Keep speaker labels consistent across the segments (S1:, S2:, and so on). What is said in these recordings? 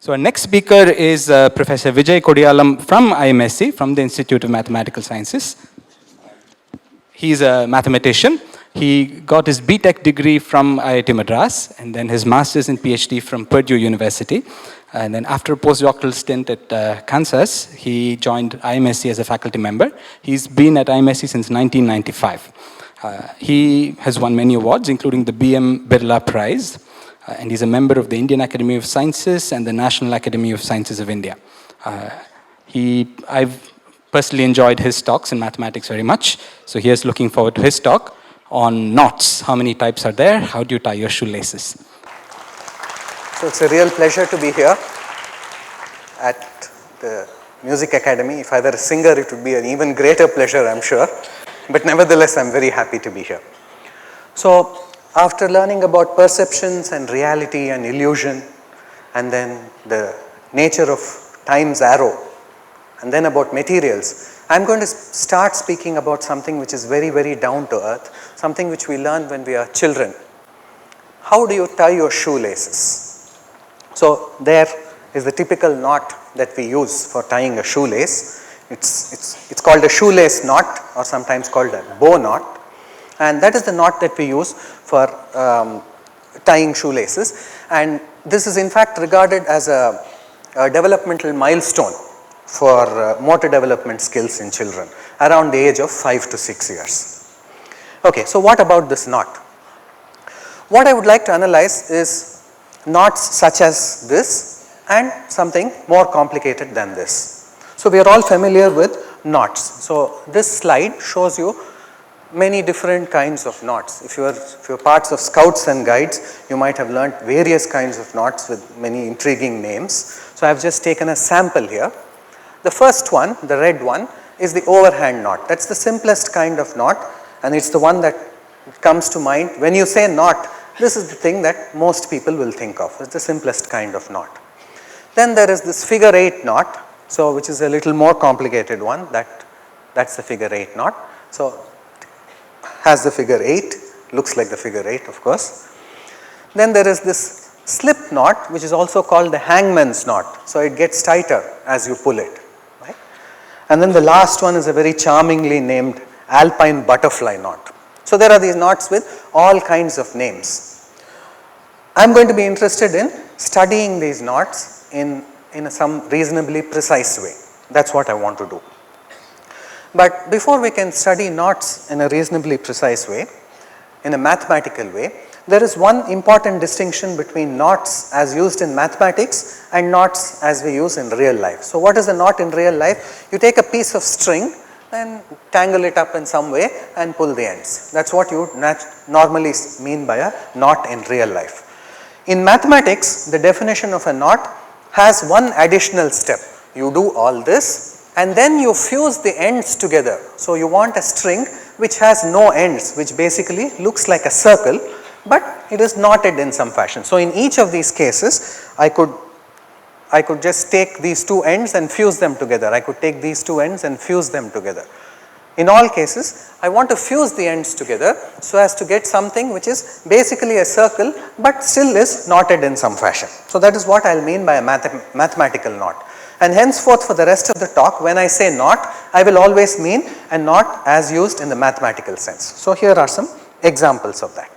S1: So our next speaker is Professor Vijay Kodiyalam from IMSC, from the Institute of Mathematical Sciences. He's a mathematician. He got his BTech degree from IIT Madras, and then his master's and PhD from Purdue University. And then after a postdoctoral stint at Kansas, he joined IMSC as a faculty member. He's been at IMSC since 1995. He has won many awards, including the B.M. Birla Prize, and he's a member of the Indian Academy of Sciences and the National Academy of Sciences of India. I've personally enjoyed his talks in mathematics very much, so here's looking forward to his talk on knots. How many types are there? How do you tie your shoelaces?
S2: So it's a real pleasure to be here at the Music Academy. If I were a singer, it would be an even greater pleasure, I'm sure. But nevertheless, I'm very happy to be here. So after learning about perceptions and reality and illusion, and then the nature of time's arrow, and then about materials, I'm going to start speaking about something which is very, very down to earth, something which we learn when we are children. How do you tie your shoelaces? So there is the typical knot that we use for tying a shoelace. It's called a shoelace knot, or sometimes called a bow knot, and that is the knot that we use for tying shoelaces. And this is in fact regarded as a developmental milestone for motor development skills in children around the age of 5 to 6 years. Okay, so what about this knot? What I would like to analyze is knots such as this and something more complicated than this. So we are all familiar with knots. So this slide shows you many different kinds of knots. If you are parts of Scouts and Guides, you might have learnt various kinds of knots with many intriguing names. So I have just taken a sample here. The first one, the red one, is the overhand knot. That's the simplest kind of knot, and it's the one that comes to mind. When you say knot, this is the thing that most people will think of. It's the simplest kind of knot. Then there is this figure 8 knot, so which is a little more complicated one. That's the figure 8 knot. So has the figure 8, looks like the figure 8, of course. Then there is this slip knot, which is also called the hangman's knot. So it gets tighter as you pull it. Right? And then the last one is a very charmingly named alpine butterfly knot. So there are these knots with all kinds of names. I'm going to be interested in studying these knots in some reasonably precise way. That's what I want to do. But before we can study knots in a reasonably precise way, in a mathematical way, there is one important distinction between knots as used in mathematics and knots as we use in real life. So what is a knot in real life? You take a piece of string and tangle it up in some way and pull the ends. That's what you normally mean by a knot in real life. In mathematics, the definition of a knot has one additional step. You do all this and then you fuse the ends together. So you want a string which has no ends, which basically looks like a circle, but it is knotted in some fashion. So in each of these cases, I could just take these two ends and fuse them together. I could take these two ends and fuse them together. In all cases, I want to fuse the ends together so as to get something which is basically a circle but still is knotted in some fashion. So that is what I will mean by a mathematical knot. And henceforth for the rest of the talk, when I say knot, I will always mean a knot as used in the mathematical sense. So here are some examples of that.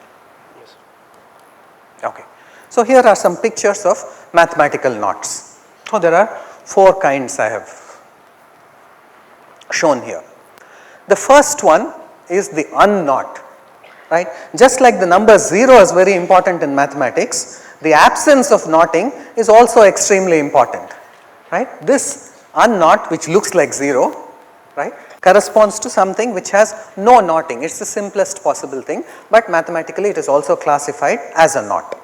S2: Okay. So here are some pictures of mathematical knots. So there are 4 kinds I have shown here. The first one is the unknot, right? Just like the number 0 is very important in mathematics, the absence of knotting is also extremely important, right? This unknot, which looks like 0, right, corresponds to something which has no knotting. It's the simplest possible thing, but mathematically it is also classified as a knot.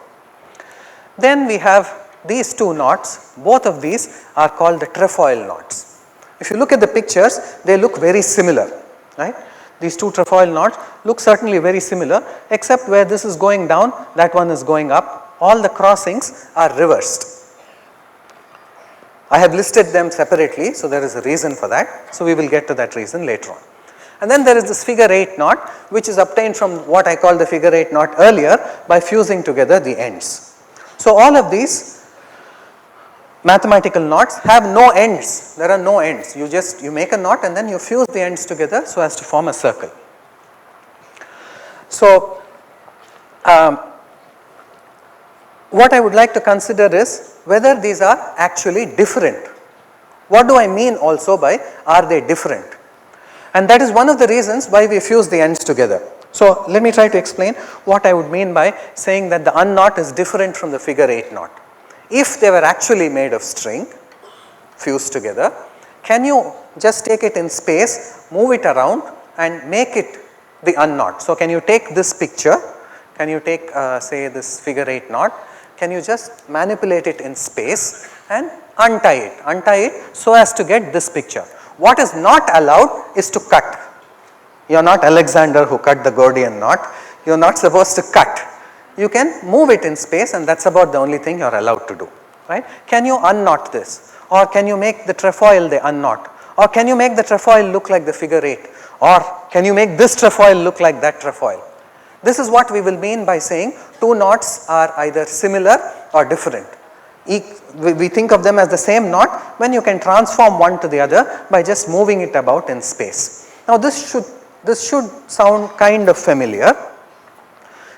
S2: Then we have these 2 knots. Both of these are called the trefoil knots. If you look at the pictures, they look very similar, right? These 2 trefoil knots look certainly very similar, except where this is going down, that one is going up. All the crossings are reversed. I have listed them separately, so there is a reason for that. So we will get to that reason later on. And then there is this figure 8 knot, which is obtained from what I called the figure 8 knot earlier by fusing together the ends. So all of these mathematical knots have no ends. There are no ends. You make a knot and then you fuse the ends together so as to form a circle. So, what I would like to consider is whether these are actually different. What do I mean also by are they different? And that is one of the reasons why we fuse the ends together. So, let me try to explain what I would mean by saying that the unknot is different from the figure 8 knot. If they were actually made of string fused together, can you just take it in space, move it around and make it the unknot? So, can you take this picture, can you take say this figure 8 knot, can you just manipulate it in space and untie it so as to get this picture. What is not allowed is to cut. You are not Alexander who cut the Gordian knot, you are not supposed to cut. You can move it in space and that is about the only thing you are allowed to do, right. Can you unknot this, or can you make the trefoil the unknot, or can you make the trefoil look like the figure 8, or can you make this trefoil look like that trefoil? This is what we will mean by saying two knots are either similar or different. We think of them as the same knot when you can transform one to the other by just moving it about in space. Now this should sound kind of familiar.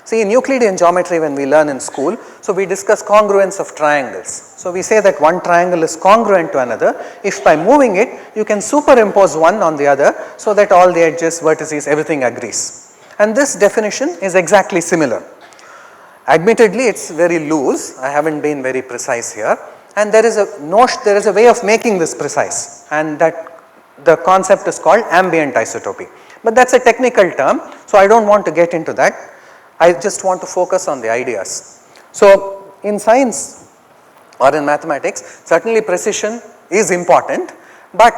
S2: See, in Euclidean geometry when we learn in school, so we discuss congruence of triangles. So we say that one triangle is congruent to another if by moving it you can superimpose one on the other so that all the edges, vertices, everything agrees. And this definition is exactly similar. Admittedly, it is very loose, I have not been very precise here, and there is a way of making this precise, and that the concept is called ambient isotopy. But that is a technical term, so I do not want to get into that. I just want to focus on the ideas. So, in science or in mathematics, certainly precision is important, but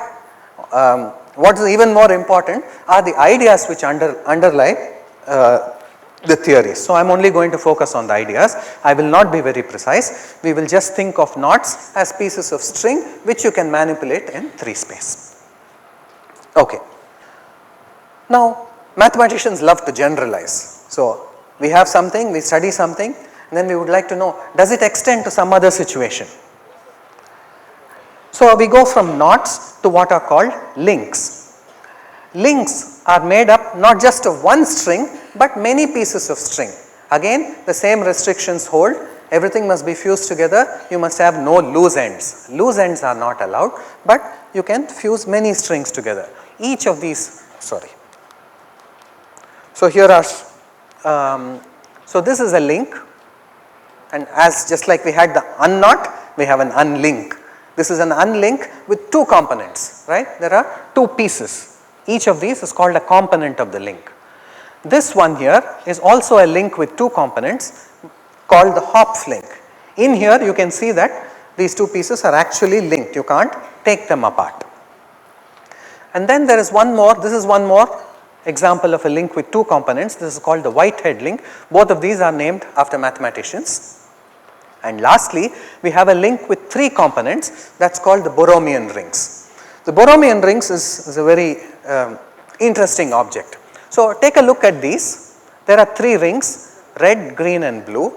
S2: what is even more important are the ideas which underlie the theories. So, I am only going to focus on the ideas. I will not be very precise. We will just think of knots as pieces of string which you can manipulate in 3 space. Okay. Now, mathematicians love to generalize. So, we have something, we study something, and then we would like to know, does it extend to some other situation? So, we go from knots to what are called links. Links are made up not just of one string, but many pieces of string. Again, the same restrictions hold. Everything must be fused together. You must have no loose ends. Loose ends are not allowed, but you can fuse many strings together. Each of these, sorry. So, here are, so this is a link, and as just like we had the unknot, we have an unlink. This is an unlink with 2 components, right? There are 2 pieces. Each of these is called a component of the link. This one here is also a link with 2 components called the Hopf link. In here you can see that these 2 pieces are actually linked, you can't take them apart. And then there is one more, this is one more example of a link with 2 components, this is called the Whitehead link. Both of these are named after mathematicians. And lastly, we have a link with 3 components, that is called the Borromean rings. The Borromean rings is a very interesting object. So, take a look at these. There are 3 rings, red, green and blue,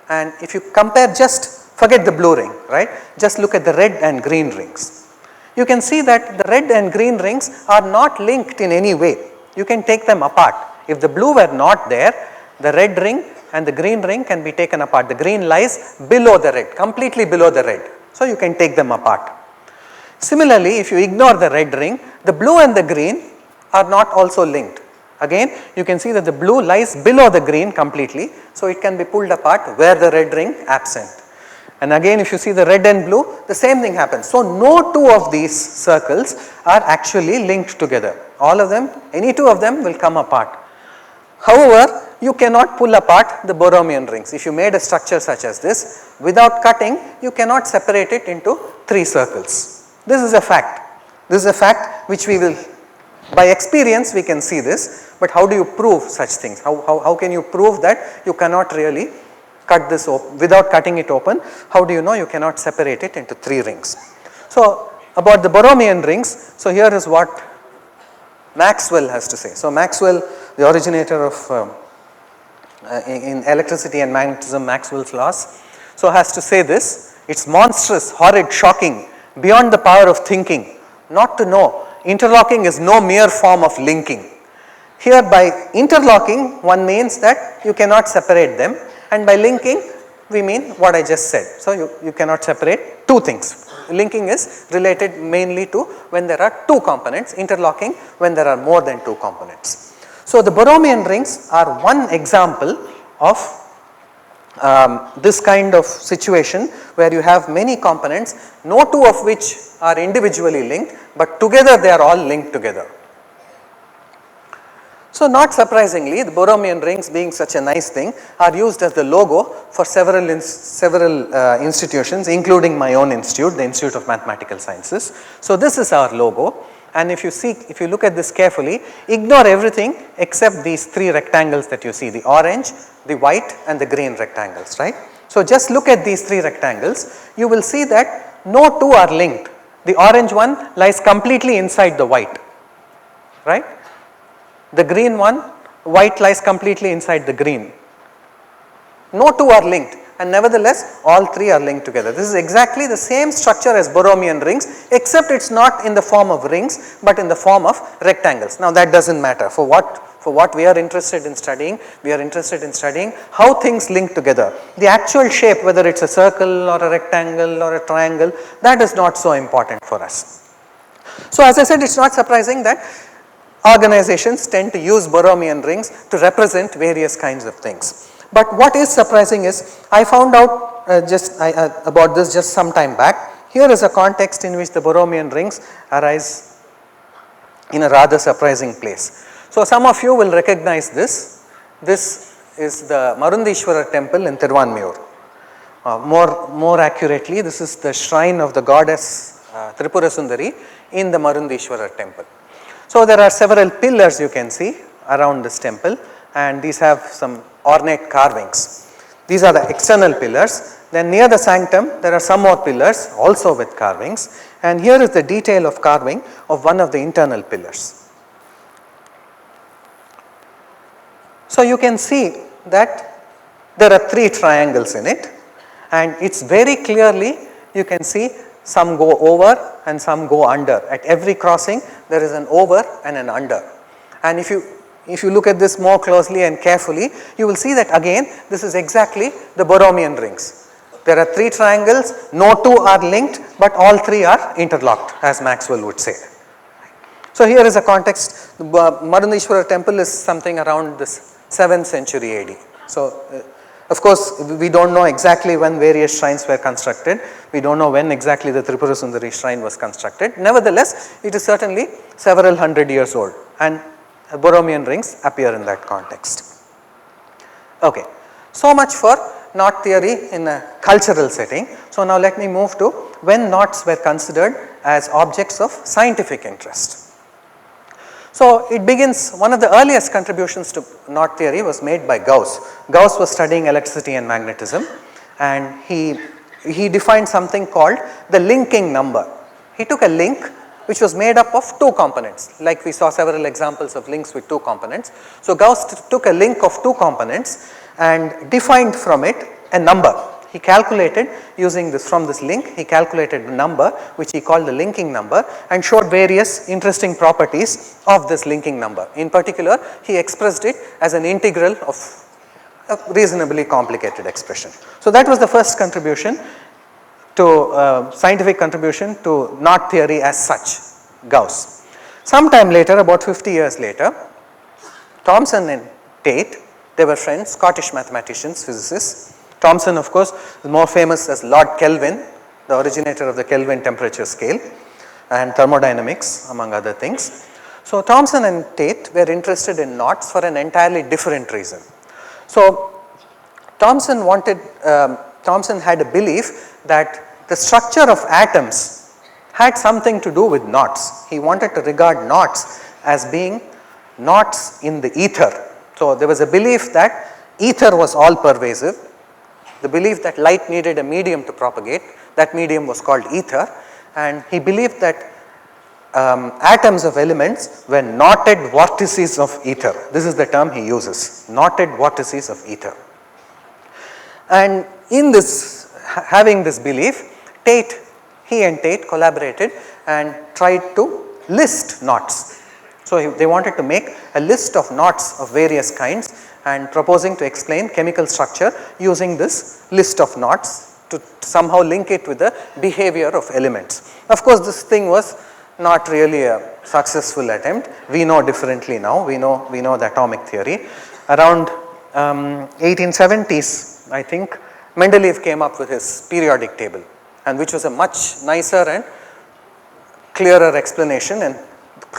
S2: and if you compare, just forget the blue ring, right, just look at the red and green rings. You can see that the red and green rings are not linked in any way. You can take them apart. If the blue were not there, the red ring and the green ring can be taken apart. The green lies below the red, completely below the red. So, you can take them apart. Similarly, if you ignore the red ring, the blue and the green are not also linked. Again, you can see that the blue lies below the green completely. So, it can be pulled apart where the red ring absent. And again, if you see the red and blue, the same thing happens. So, no 2 of these circles are actually linked together. All of them, any 2 of them will come apart. However, you cannot pull apart the Borromean rings. If you made a structure such as this, without cutting, you cannot separate it into 3 circles. This is a fact. This is a fact which we will, by experience we can see this, but how do you prove such things? How can you prove that you cannot really cut this open without cutting it open? How do you know you cannot separate it into 3 rings? So, about the Borromean rings, so here is what Maxwell has to say. So, Maxwell, the originator of in electricity and magnetism, Maxwell's laws, so has to say this, It's monstrous, horrid, shocking, beyond the power of thinking, not to know interlocking is no mere form of linking. Here by interlocking one means that you cannot separate them, and by linking we mean what I just said. So you cannot separate two things. Linking is related mainly to when there are two components, interlocking when there are more than two components. So the Borromean rings are one example of this kind of situation where you have many components, no two of which are individually linked, but together they are all linked together. So not surprisingly, the Borromean rings, being such a nice thing, are used as the logo for several institutions, including my own institute, the Institute of Mathematical Sciences. So this is our logo, and if you look at this carefully, ignore everything except these three rectangles that you see, the orange, the white and the green rectangles, right. So just look at these three rectangles, you will see that no two are linked. The orange one lies completely inside the white, right. The green one, white lies completely inside the green. No two are linked, and nevertheless all three are linked together. This is exactly the same structure as Borromean rings, except it is not in the form of rings but in the form of rectangles. Now that does not matter. For what we are interested in studying, we are interested in studying how things link together. The actual shape, whether it is a circle or a rectangle or a triangle, that is not so important for us. So as I said, it is not surprising that organizations tend to use Borromean rings to represent various kinds of things. But what is surprising is, I found out about this just some time back. Here is a context in which the Borromean rings arise in a rather surprising place. So some of you will recognize this. This is the Marundishwara temple in Tiruvanmiyur. More accurately, this is the shrine of the goddess Tripura Sundari in the Marundishwara temple. So there are several pillars you can see around this temple, and these have some ornate carvings. These are the external pillars. Then near the sanctum there are some more pillars also with carvings, and here is the detail of carving of one of the internal pillars. So you can see that there are three triangles in it, and it's very clearly, you can see some go over and some go under. At every crossing there is an over and an under. And if you look at this more closely and carefully, you will see that again this is exactly the Borromean rings. There are three triangles, no two are linked, but all three are interlocked, as Maxwell would say. So here is a context. The Marundishwara temple is something around this 7th century AD. So of course, we do not know exactly when various shrines were constructed. We do not know when exactly the Tripura Sundari shrine was constructed. Nevertheless, it is certainly several hundred years old, and Borromean rings appear in that context. Okay. So much for knot theory in a cultural setting. So now let me move to when knots were considered as objects of scientific interest. So it begins, one of the earliest contributions to knot theory was made by Gauss. Gauss was studying electricity and magnetism, and he defined something called the linking number. He took a link which was made up of two components, like we saw several examples of links with two components. So Gauss took a link of two components and defined from it a number. He calculated using this, from this link, he calculated the number which he called the linking number, and showed various interesting properties of this linking number. In particular, he expressed it as an integral of a reasonably complicated expression. So that was the first contribution to scientific contribution to knot theory as such, Gauss. Sometime later, about 50 years later, Thomson and Tate, they were friends, Scottish mathematicians, physicists. Thomson, of course, is more famous as Lord Kelvin, the originator of the Kelvin temperature scale and thermodynamics, among other things. So Thomson and Tate were interested in knots for an entirely different reason. So Thomson had a belief that the structure of atoms had something to do with knots. He wanted to regard knots as being knots in the ether. So there was a belief that ether was all pervasive. The belief that light needed a medium to propagate, that medium was called ether, and he believed that atoms of elements were knotted vortices of ether. This is the term he uses, knotted vortices of ether. And in this having this belief, he and Tate collaborated and tried to list knots. So they wanted to make a list of knots of various kinds and proposing to explain chemical structure using this list of knots to somehow link it with the behavior of elements. Of course, this thing was not really a successful attempt. We know differently now. We know the atomic theory. Around 1870s, I think, Mendeleev came up with his periodic table, and which was a much nicer and clearer explanation and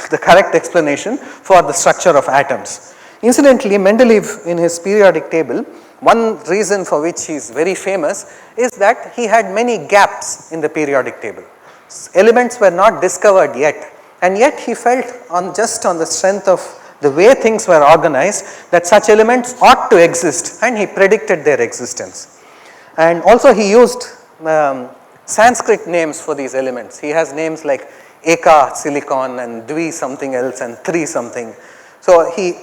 S2: the correct explanation for the structure of atoms. Incidentally, Mendeleev in his periodic table, one reason for which he is very famous is that he had many gaps in the periodic table. Elements were not discovered yet, and yet he felt just on the strength of the way things were organized that such elements ought to exist, and he predicted their existence. And also he used Sanskrit names for these elements. He has names like Eka silicon and Dvi something else and Tri something. So he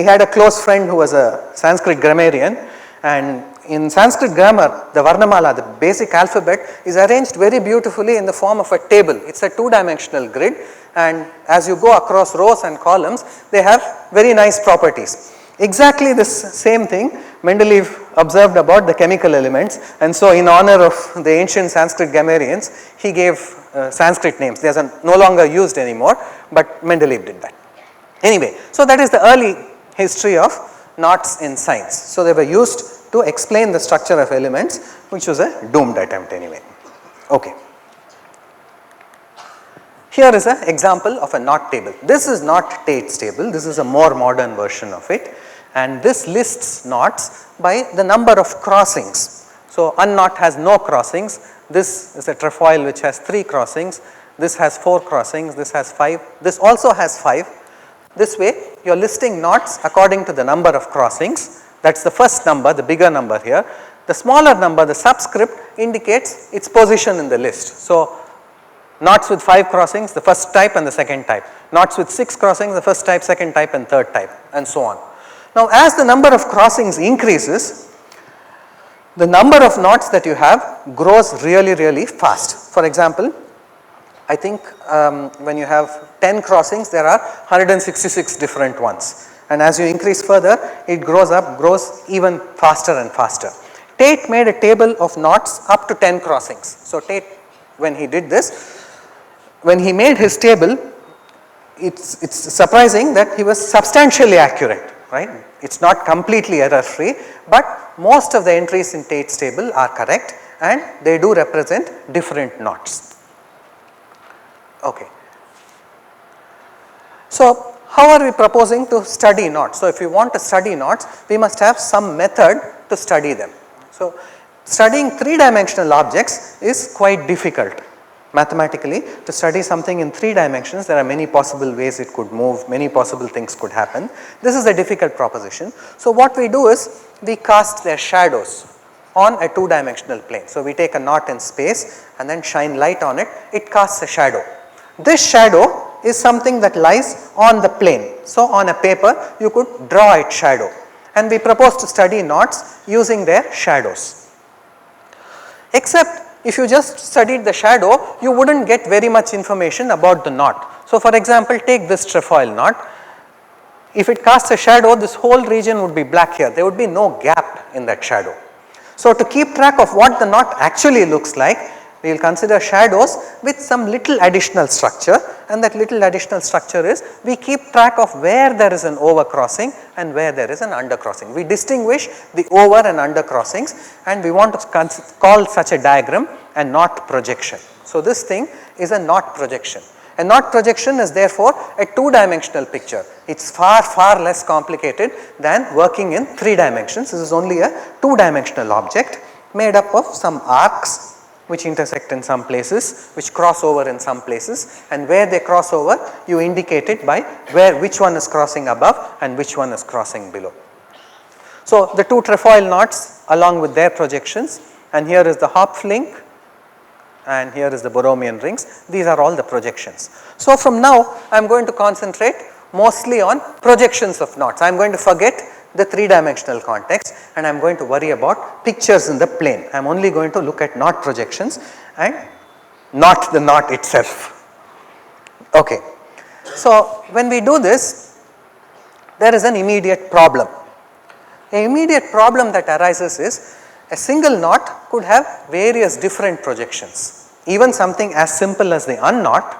S2: had a close friend who was a Sanskrit grammarian, and in Sanskrit grammar the Varnamala, the basic alphabet, is arranged very beautifully in the form of a table. It is a two-dimensional grid, and as you go across rows and columns they have very nice properties. Exactly this same thing Mendeleev observed about the chemical elements, and so in honor of the ancient Sanskrit grammarians he gave Sanskrit names. They are no longer used anymore, but Mendeleev did that. Anyway, so that is the early history of knots in science. So they were used to explain the structure of elements, which was a doomed attempt anyway. Okay. Here is an example of a knot table. This is not Tate's table, this is a more modern version of it, and this lists knots by the number of crossings. So unknot has no crossings. This is a trefoil which has 3 crossings, this has 4 crossings, this has 5, this also has 5. This way you are listing knots according to the number of crossings. That is the first number, the bigger number here. The smaller number, the subscript, indicates its position in the list. So knots with 5 crossings, the first type and the second type. Knots with 6 crossings, the first type, second type and third type, and so on. Now as the number of crossings increases, the number of knots that you have grows really fast. For example, I think when you have 10 crossings there are 166 different ones, and as you increase further it grows even faster and faster. Tate made a table of knots up to 10 crossings. So Tate, when he did this, when he made his table, it's surprising that he was substantially accurate, right? It's not completely error free, but most of the entries in Tate's table are correct and they do represent different knots. Okay. So how are we proposing to study knots? So if we want to study knots, we must have some method to study them. So studying 3-dimensional objects is quite difficult. Mathematically, to study something in 3 dimensions, there are many possible ways it could move, many possible things could happen. This is a difficult proposition. So what we do is we cast their shadows on a 2-dimensional plane. So we take a knot in space and then shine light on it, it casts a shadow. This shadow is something that lies on the plane. So on a paper you could draw its shadow, and we propose to study knots using their shadows. Except if you just studied the shadow, you would not get very much information about the knot. So for example, take this trefoil knot. If it casts a shadow, this whole region would be black here. There would be no gap in that shadow. So to keep track of what the knot actually looks like, we will consider shadows with some little additional structure, and that little additional structure is we keep track of where there is an overcrossing and where there is an undercrossing. We distinguish the over and under crossings, and we want to call such a diagram a knot projection. So this thing is a knot projection. A knot projection is therefore a 2-dimensional picture. It is far less complicated than working in 3 dimensions. This is only a 2-dimensional object made up of some arcs which intersect in some places, which cross over in some places, and where they cross over you indicate it by which one is crossing above and which one is crossing below. So the 2 trefoil knots along with their projections, and here is the Hopf link and here is the Borromean rings. These are all the projections. So from now I am going to concentrate mostly on projections of knots. I am going to forget the 3-dimensional context and I am going to worry about pictures in the plane. I am only going to look at knot projections and not the knot itself. Okay. So, when we do this, there is an immediate problem. The immediate problem that arises is a single knot could have various different projections. Even something as simple as the unknot,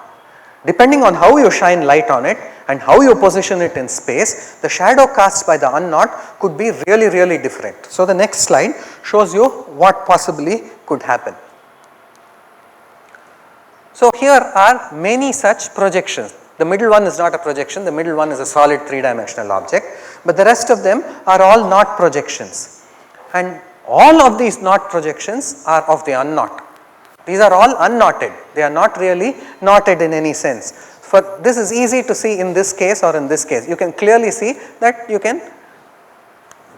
S2: depending on how you shine light on it and how you position it in space, the shadow cast by the unknot could be really different. So, the next slide shows you what possibly could happen. So, here are many such projections. The middle one is not a projection, the middle one is a solid 3-dimensional object, but the rest of them are all knot projections, and all of these knot projections are of the unknot. These are all unknotted, they are not really knotted in any sense. For this is easy to see in this case or in this case. You can clearly see that you can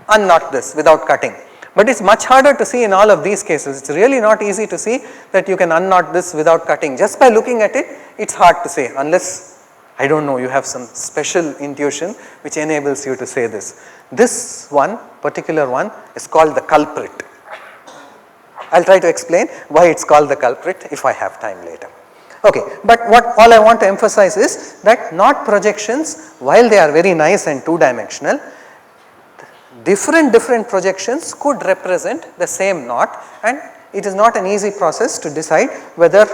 S2: unknot this without cutting. But it is much harder to see in all of these cases. It is really not easy to see that you can unknot this without cutting. Just by looking at it, it is hard to say, unless, I do not know, you have some special intuition which enables you to say this. This one, particular one, is called the culprit. I will try to explain why it is called the culprit if I have time later. Okay, but all I want to emphasize is that knot projections, while they are very nice and 2-dimensional, different projections could represent the same knot, and it is not an easy process to decide whether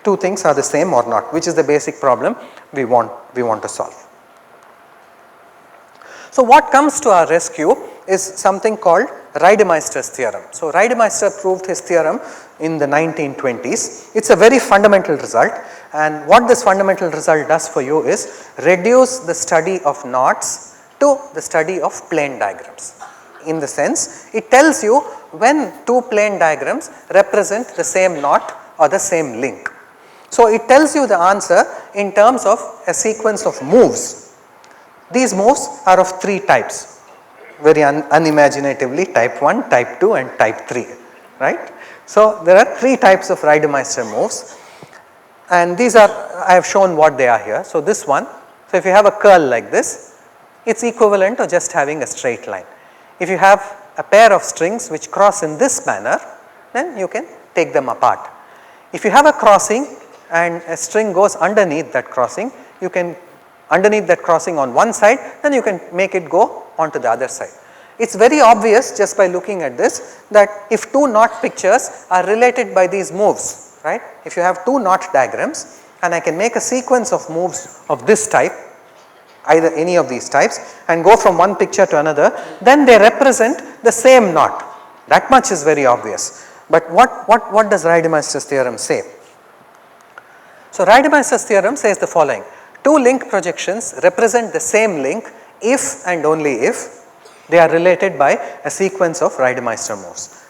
S2: two things are the same or not, which is the basic problem we want to solve. So, what comes to our rescue is something called Reidemeister's theorem. So, Reidemeister proved his theorem in the 1920s. It is a very fundamental result, and what this fundamental result does for you is reduce the study of knots to the study of plane diagrams. In the sense, it tells you when two plane diagrams represent the same knot or the same link. So, it tells you the answer in terms of a sequence of moves. These moves are of 3 types, very unimaginatively, type 1, type 2 and type 3, right. So, there are 3 types of Reidemeister moves, and these are, I have shown what they are here. So, this one, so if you have a curl like this, it is equivalent to just having a straight line. If you have a pair of strings which cross in this manner, then you can take them apart. If you have a crossing and a string goes underneath that crossing, you can underneath that crossing on one side, then you can make it go onto the other side. It is very obvious just by looking at this that if 2 knot pictures are related by these moves, right. If you have 2 knot diagrams and I can make a sequence of moves of this type, either any of these types, and go from one picture to another, then they represent the same knot. That much is very obvious. But what does Reidemeister's theorem say? So, Reidemeister's theorem says the following: 2 link projections represent the same link if and only if they are related by a sequence of Reidemeister moves.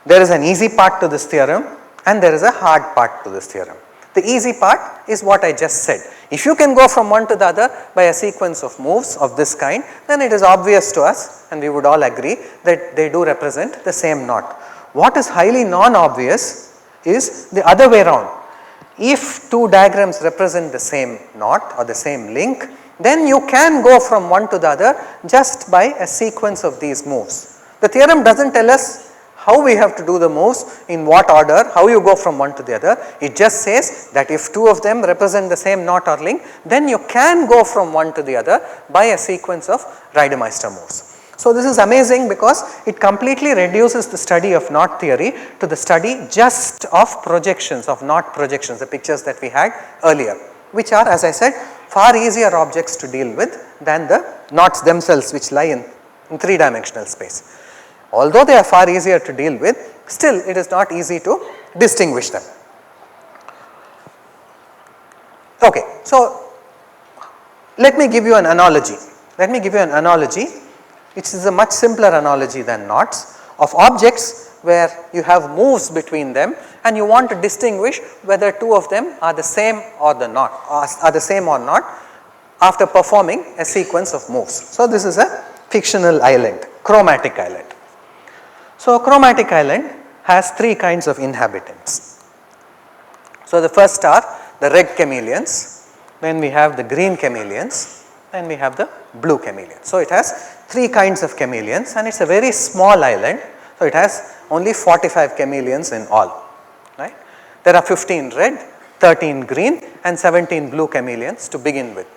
S2: There is an easy part to this theorem and there is a hard part to this theorem. The easy part is what I just said. If you can go from one to the other by a sequence of moves of this kind, then it is obvious to us, and we would all agree that they do represent the same knot. What is highly non-obvious is the other way around. If 2 diagrams represent the same knot or the same link, then you can go from one to the other just by a sequence of these moves. The theorem does not tell us how we have to do the moves, in what order, how you go from one to the other. It just says that if 2 of them represent the same knot or link, then you can go from one to the other by a sequence of Reidemeister moves. So, this is amazing because it completely reduces the study of knot theory to the study just of projections, of knot projections, the pictures that we had earlier, which are, as I said, far easier objects to deal with than the knots themselves which lie in 3-dimensional space. Although they are far easier to deal with, still it is not easy to distinguish them. Okay, so let me give you an analogy. Which is a much simpler analogy than knots, of objects where you have moves between them and you want to distinguish whether 2 of them are the same or not after performing a sequence of moves. So, this is a fictional island, chromatic island. So, chromatic island has 3 kinds of inhabitants. So, the first are the red chameleons, then we have the green chameleons, then we have the blue chameleon. So it has 3 kinds of chameleons and it is a very small island. So it has only 45 chameleons in all, right. There are 15 red, 13 green and 17 blue chameleons to begin with.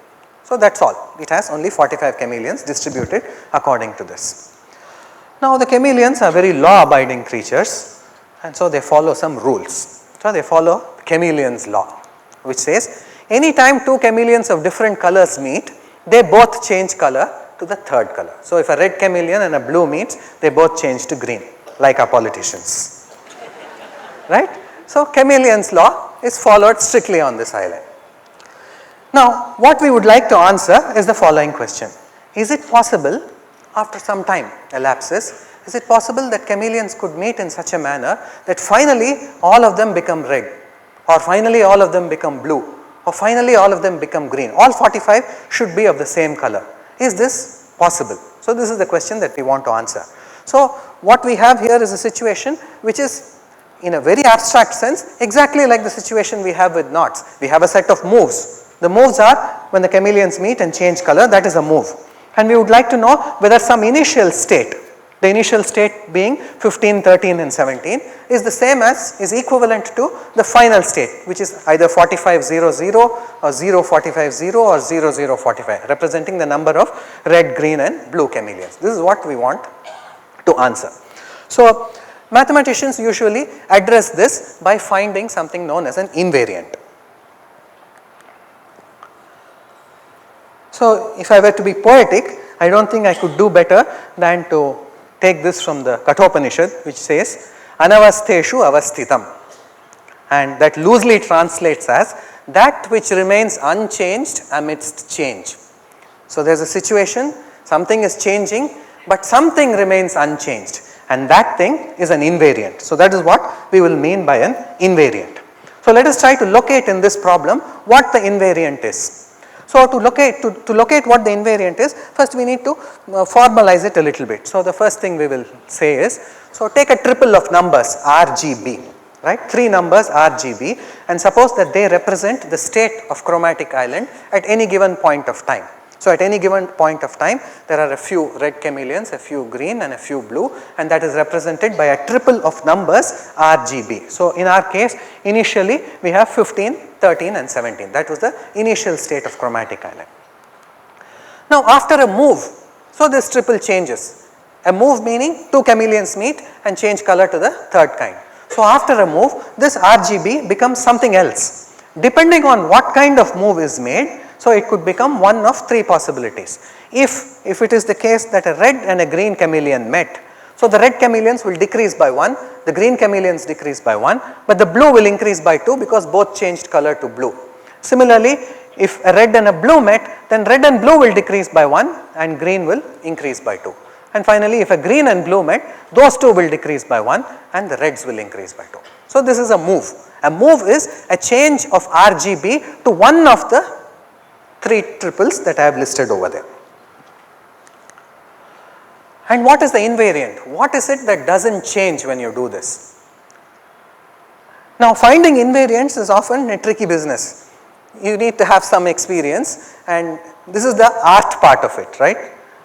S2: So that is all. It has only 45 chameleons distributed according to this. Now the chameleons are very law abiding creatures and so they follow some rules. So they follow chameleon's law, which says anytime 2 chameleons of different colors meet, they both change color to the third color. So if a red chameleon and a blue meets, they both change to green, like our politicians, right. So chameleon's law is followed strictly on this island. Now what we would like to answer is the following question. Is it possible, after some time elapses, is it possible that chameleons could meet in such a manner that finally all of them become red, or finally all of them become blue, or finally all of them become green? All 45 should be of the same color. Is this possible? So this is the question that we want to answer. So what we have here is a situation which is, in a very abstract sense, exactly like the situation we have with knots. We have a set of moves. The moves are when the chameleons meet and change color, that is a move. And we would like to know whether some initial state, the initial state being 15, 13 and 17 is the same as, is equivalent to the final state, which is either 45, 0, 0 or 0, 45, 0 or 0, 0, 45, representing the number of red, green and blue chameleons. This is what we want to answer. So mathematicians usually address this by finding something known as an invariant. So if I were to be poetic, I don't think I could do better than to take this from the Kathopanishad, which says anavastheshu avasthitam, and that loosely translates as that which remains unchanged amidst change. So there is a situation, something is changing but something remains unchanged, and that thing is an invariant. So that is what we will mean by an invariant. So let us try to locate in this problem what the invariant is. So to locate what the invariant is, first we need to formalize it a little bit. So the first thing we will say is, so take a triple of numbers RGB, right, 3 numbers RGB, and suppose that they represent the state of chromatic island at any given point of time. So at any given point of time there are a few red chameleons, a few green and a few blue, and that is represented by a triple of numbers RGB. So in our case initially we have 15, 13 and 17. That was the initial state of chromatic island. Now after a move, so this triple changes. A move meaning 2 chameleons meet and change color to the third kind. So after a move, this RGB becomes something else. Depending on what kind of move is made, so it could become one of 3 possibilities. If it is the case that a red and a green chameleon met, so the red chameleons will decrease by 1, the green chameleons decrease by 1, but the blue will increase by 2 because both changed color to blue. Similarly, if a red and a blue met, then red and blue will decrease by 1 and green will increase by 2. And finally, if a green and blue met, those 2 will decrease by 1 and the reds will increase by 2. So this is a move. A move is a change of RGB to one of the 3 triples that I have listed over there. And what is the invariant? What is it that doesn't change when you do this? Now finding invariants is often a tricky business. You need to have some experience, and this is the art part of it, right?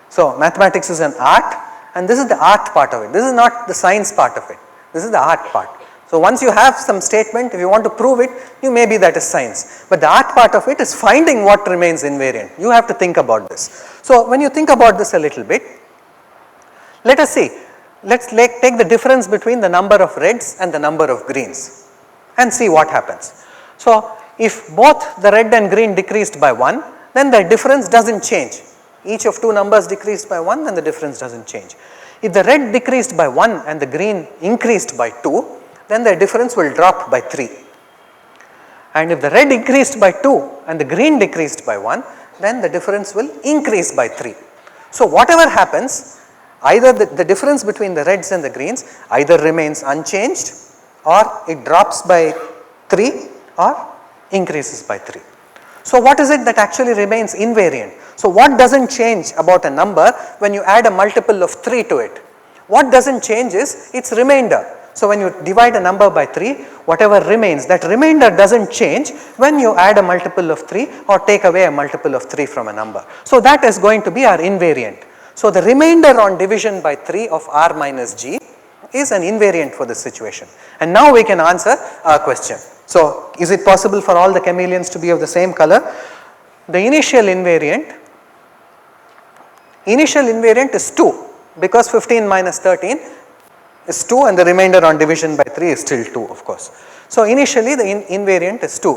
S2: So mathematics is an art, and this is the art part of it. This is not the science part of it. This is the art part. So once you have some statement, if you want to prove it, maybe that is science. But the art part of it is finding what remains invariant. You have to think about this. So when you think about this a little bit, let us see. Let's take the difference between the number of reds and the number of greens and see what happens. So if both the red and green decreased by 1, then the difference doesn't change. Each of 2 numbers decreased by 1, then the difference doesn't change. If the red decreased by 1 and the green increased by 2, then the difference will drop by 3. And if the red increased by 2 and the green decreased by 1, then the difference will increase by 3. So whatever happens, either the difference between the reds and the greens either remains unchanged, or it drops by 3 or increases by 3. So what is it that actually remains invariant? So what doesn't change about a number when you add a multiple of 3 to it? What doesn't change is its remainder. So when you divide a number by 3, whatever remains, that remainder doesn't change when you add a multiple of 3 or take away a multiple of 3 from a number. So that is going to be our invariant. So the remainder on division by 3 of r minus g is an invariant for this situation. And now we can answer our question. So is it possible for all the chameleons to be of the same color? The initial invariant is 2, because 15 minus 13 is 2 and the remainder on division by 3 is still 2, of course. So initially the invariant is 2.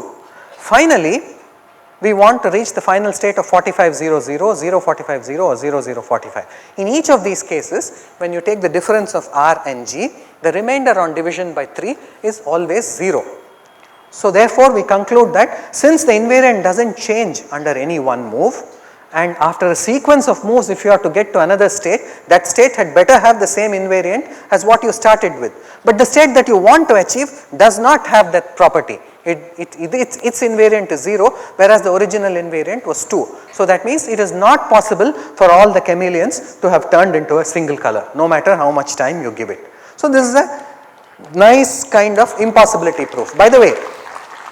S2: Finally, we want to reach the final state of 4500, 0450 or 0045. In each of these cases, when you take the difference of r and g, the remainder on division by 3 is always 0. So therefore we conclude that since the invariant doesn't change under any one move, and after a sequence of moves, if you are to get to another state, that state had better have the same invariant as what you started with. But the state that you want to achieve does not have that property. Its invariant is 0, whereas the original invariant was 2. So that means it is not possible for all the chameleons to have turned into a single color, no matter how much time you give it. So this is a nice kind of impossibility proof. By the way,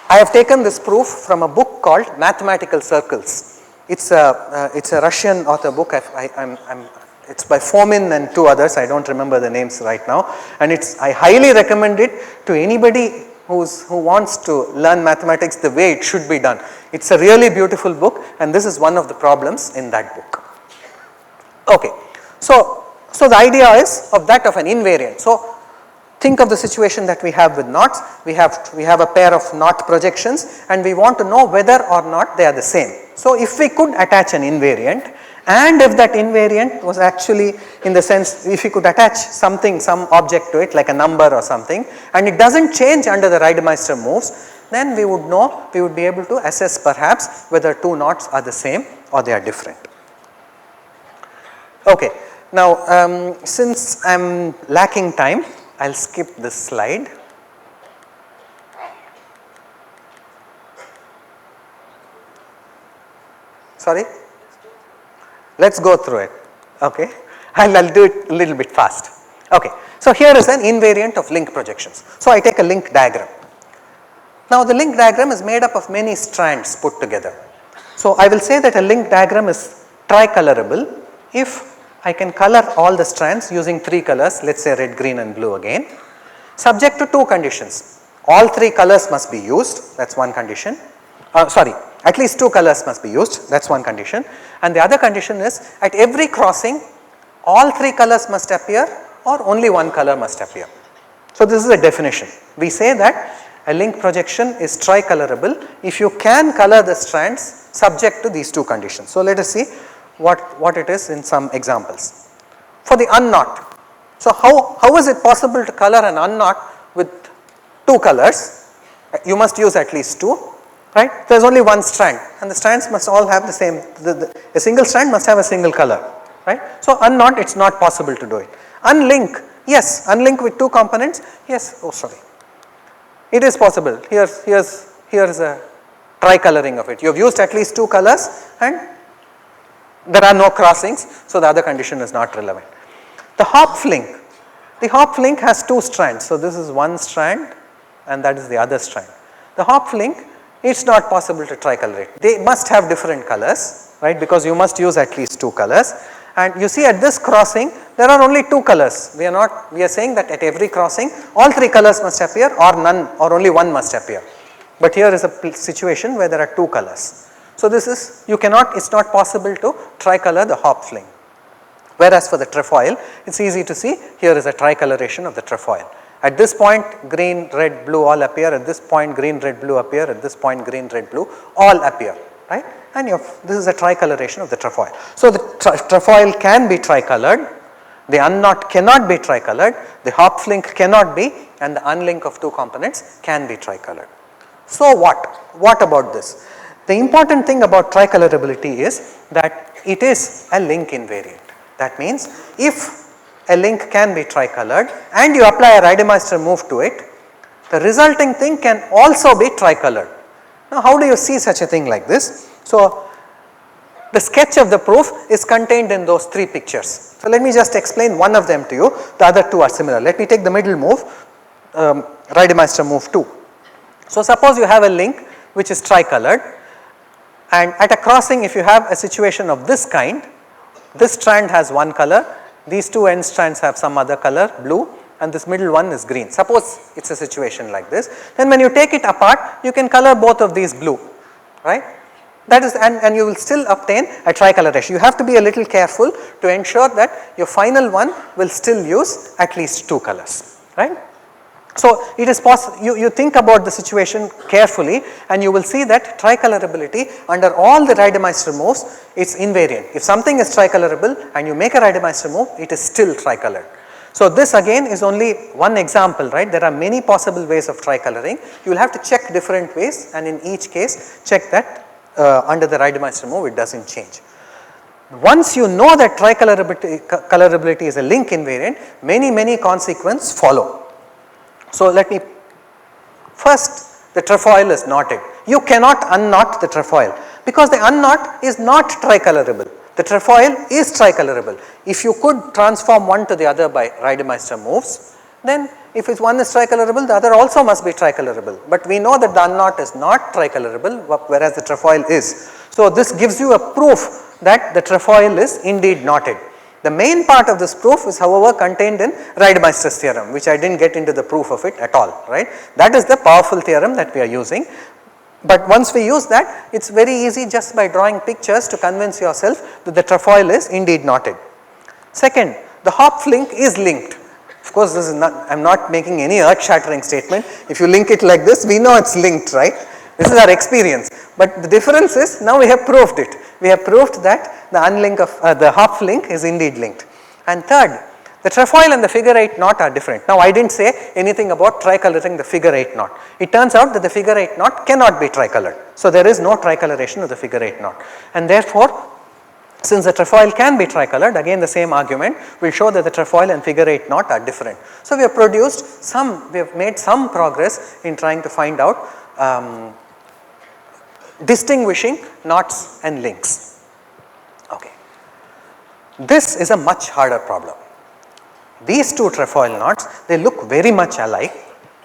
S2: I have taken this proof from a book called Mathematical Circles. It's a Russian author book. It's by Fomin and 2 others. I don't remember the names right now. And I highly recommend it to anybody who wants to learn mathematics the way it should be done. It's a really beautiful book, and this is one of the problems in that book. Okay, so the idea is of that of an invariant. So think of the situation that we have with knots. We have a pair of knot projections, and we want to know whether or not they are the same. So if we could attach an invariant, and if that invariant was actually, in the sense, if we could attach some object to it like a number or something, and it doesn't change under the Reidemeister moves, then we would be able to assess perhaps whether two knots are the same or they are different. Okay, now since I am lacking time, I will skip this slide. Sorry? Let's go through it. Okay, I'll do it a little bit fast. Okay, so here is an invariant of link projections. So I take a link diagram. Now the link diagram is made up of many strands put together. So I will say that a link diagram is tricolorable if I can color all the strands using 3 colors, let's say red, green and blue again, subject to 2 conditions. All 3 colors must be used, that's one condition. At least 2 colors must be used, that's one condition. And the other condition is at every crossing, all 3 colors must appear or only 1 color must appear. So this is a definition. We say that a link projection is tricolorable if you can color the strands subject to these 2 conditions. So let us see what it is in some examples. For the unknot, so how is it possible to color an unknot with 2 colors? You must use at least 2. Right? There is only 1 strand and the strands must all have the same, a single strand must have a single color, right. So unknot, it is not possible to do it. Unlink, yes, unlink with 2 components, yes, oh sorry. It is possible, here is a tricoloring of it. You have used at least 2 colors and there are no crossings, so the other condition is not relevant. The hop link has 2 strands, so this is 1 strand and that is the other strand. The hop link, it is not possible to tricolorate. They must have different colors, right, because you must use at least 2 colors. And you see at this crossing, there are only 2 colors. We are saying that at every crossing, all 3 colors must appear or none or only 1 must appear. But here is a situation where there are 2 colors. So this is, it's not possible to tricolor the hop link. Whereas for the trefoil, it is easy to see, here is a tricoloration of the trefoil. At this point green, red, blue all appear, at this point green, red, blue appear, at this point green, red, blue all appear, right, and this is a tricoloration of the trefoil. So the trefoil can be tricolored, the unknot cannot be tricolored, the hop link cannot be, and the unlink of 2 components can be tricolored. So what about this? The important thing about tricolorability is that it is a link invariant. That means if a link can be tricolored and you apply a Reidemeister move to it, the resulting thing can also be tricolored. Now how do you see such a thing like this? So the sketch of the proof is contained in those 3 pictures. So let me just explain one of them to you, the other 2 are similar. Let me take the middle move. Reidemeister move 2. So suppose you have a link which is tricolored, and at a crossing if you have a situation of this kind, this strand has one color, these two end strands have some other color, blue, and this middle one is green. Suppose it is a situation like this, then when you take it apart you can color both of these blue, right. That is, and you will still obtain a tricoloration. You have to be a little careful to ensure that your final one will still use at least two colors, right. So it is possible, you think about the situation carefully and you will see that tricolorability under all the Reidemeister moves is invariant. If something is tricolorable and you make a Reidemeister move, it is still tricolored. So this again is only one example, right. There are many possible ways of tricoloring. You will have to check different ways, and in each case check that under the Reidemeister move it does not change. Once you know that tricolorability is a link invariant, many consequences follow. So let me, first the trefoil is knotted. You cannot unknot the trefoil because the unknot is not tricolorable. The trefoil is tricolorable. If you could transform one to the other by Reidemeister moves, then if one is tricolorable, the other also must be tricolorable. But we know that the unknot is not tricolorable, whereas the trefoil is. So this gives you a proof that the trefoil is indeed knotted. The main part of this proof is however contained in Reidemeister's theorem, which I did not get into the proof of it at all, right. That is the powerful theorem that we are using. But once we use that, it is very easy just by drawing pictures to convince yourself that the trefoil is indeed knotted. Second, the Hopf link is linked. Of course, this is not, I am not making any earth shattering statement. If you link it like this, we know it is linked, right. This is our experience. But the difference is now we have proved it. We have proved that the unlink of the Hopf link is indeed linked. And third, the trefoil and the figure 8 knot are different. Now I did not say anything about tricoloring the figure 8 knot. It turns out that the figure 8 knot cannot be tricolored. So there is no tricoloration of the figure 8 knot. And therefore, since the trefoil can be tricolored, again the same argument will show that the trefoil and figure 8 knot are different. So we have produced some, we have made some progress in trying to find out distinguishing knots and links. Okay. This is a much harder problem. These two trefoil knots, they look very much alike,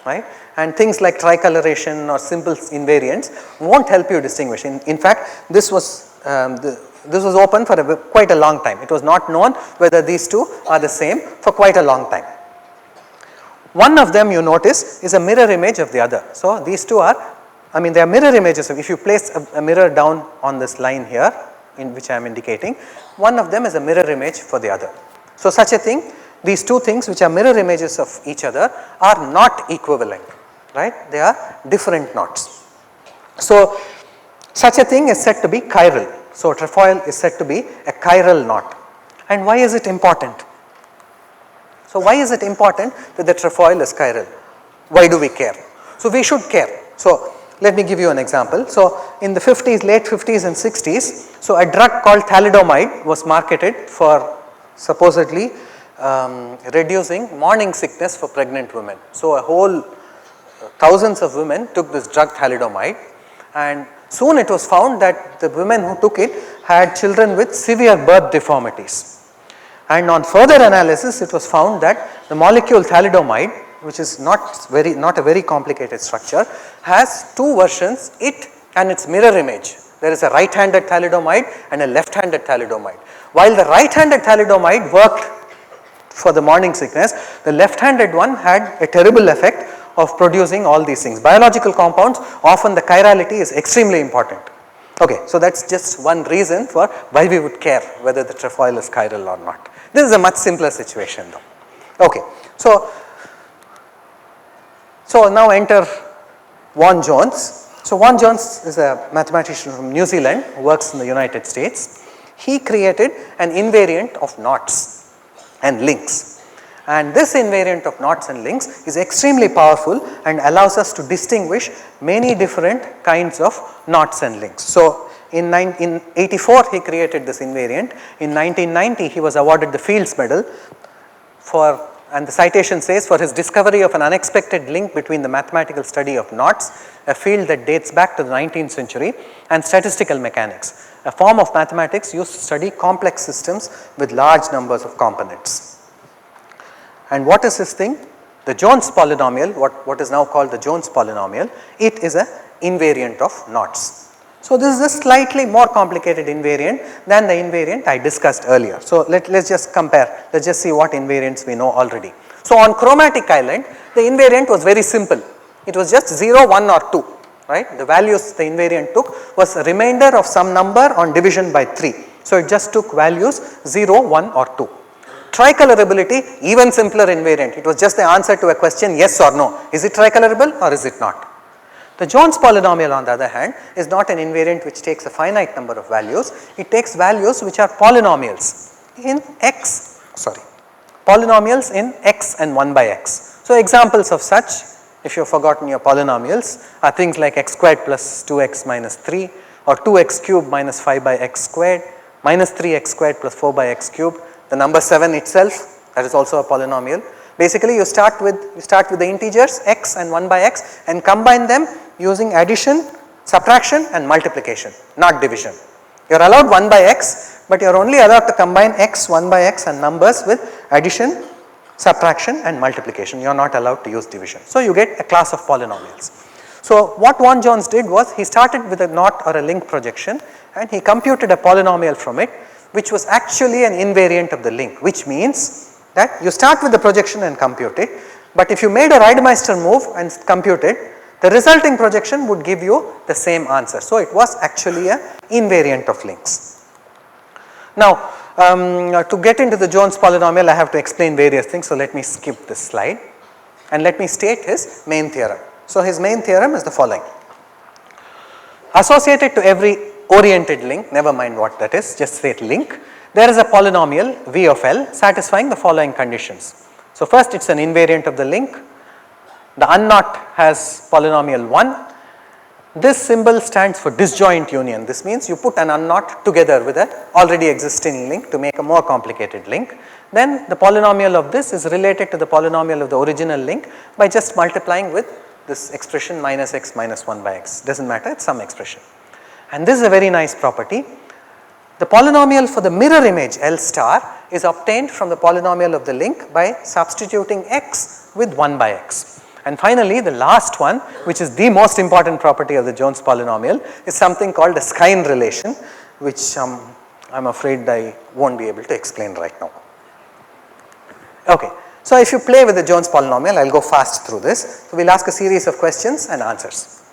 S2: right, and things like tricoloration or simple invariants will not help you distinguish. In fact, this was open for quite a long time. It was not known whether these two are the same for quite a long time. One of them you notice is a mirror image of the other. So these two are, I mean they are mirror images. If you place a mirror down on this line here in which I am indicating, one of them is a mirror image for the other. So such a thing, these two things which are mirror images of each other are not equivalent, right, they are different knots. So such a thing is said to be chiral. So trefoil is said to be a chiral knot. And why is it important? So why is it important that the trefoil is chiral? Why do we care? So we should care. So let me give you an example. So in the 50s, late 50s and 60s, so a drug called thalidomide was marketed for supposedly reducing morning sickness for pregnant women. So a whole thousands of women took this drug thalidomide, and soon it was found that the women who took it had children with severe birth deformities. And on further analysis it was found that the molecule thalidomide, which is not a very complicated structure, has two versions, it and its mirror image. There is a right-handed thalidomide and a left-handed thalidomide. While the right-handed thalidomide worked for the morning sickness, the left-handed one had a terrible effect of producing all these things. Biological compounds, often the chirality is extremely important. Okay, so that is just one reason for why we would care whether the trefoil is chiral or not. This is a much simpler situation though. Okay, so now enter Vaughan Jones. So Vaughan Jones is a mathematician from New Zealand who works in the United States. He created an invariant of knots and links, and this invariant of knots and links is extremely powerful and allows us to distinguish many different kinds of knots and links. So in 1984 he created this invariant. In 1990 he was awarded the Fields Medal for, and the citation says, for his discovery of an unexpected link between the mathematical study of knots, a field that dates back to the 19th century, and statistical mechanics, a form of mathematics used to study complex systems with large numbers of components. And what is this thing? the Jones polynomial, what is now called the Jones polynomial, it is a invariant of knots. So, this is a slightly more complicated invariant than the invariant I discussed earlier. So, let us just compare, let us just see what invariants we know already. So, on chromatic island the invariant was very simple, it was just 0, 1 or 2, right. The values the invariant took was a remainder of some number on division by 3. So, it just took values 0, 1 or 2. Tricolorability, even simpler invariant, it was just the answer to a question yes or no, is it tricolorable or is it not. The Jones polynomial on the other hand is not an invariant which takes a finite number of values, it takes values which are polynomials in x, polynomials in x and 1 by x. So, examples of such, if you have forgotten your polynomials, are things like x squared plus 2x minus 3 or 2x cubed minus 5 by x squared minus 3x squared plus 4 by x cubed. The number 7 itself, that is also a polynomial. Basically you start with the integers x and 1 by x and combine them using addition, subtraction and multiplication, not division. You are allowed 1 by x, but you are only allowed to combine x, 1 by x and numbers with addition, subtraction and multiplication. You are not allowed to use division. So, you get a class of polynomials. So, what Vaughan Jones did was he started with a knot or a link projection and he computed a polynomial from it which was actually an invariant of the link, which means that you start with the projection and compute it, but if you made a Reidemeister move and compute it, the resulting projection would give you the same answer. So, it was actually a invariant of links. Now, to get into the Jones polynomial I have to explain various things. So, let me skip this slide and let me state his main theorem. So, his main theorem is the following. Associated to every oriented link, never mind what that is, just say link, there is a polynomial V of L satisfying the following conditions. So, first it is an invariant of the link, the unknot has polynomial 1, this symbol stands for disjoint union. This means you put an unknot together with an already existing link to make a more complicated link. Then the polynomial of this is related to the polynomial of the original link by just multiplying with this expression minus x minus 1 by x, does not matter, it is some expression. And this is a very nice property. The polynomial for the mirror image L star is obtained from the polynomial of the link by substituting x with 1 by x. And finally, the last one, which is the most important property of the Jones polynomial, is something called the Skein relation, which I am afraid I will not be able to explain right now. Okay. So, if you play with the Jones polynomial, I will go fast through this. So, we will ask a series of questions and answers.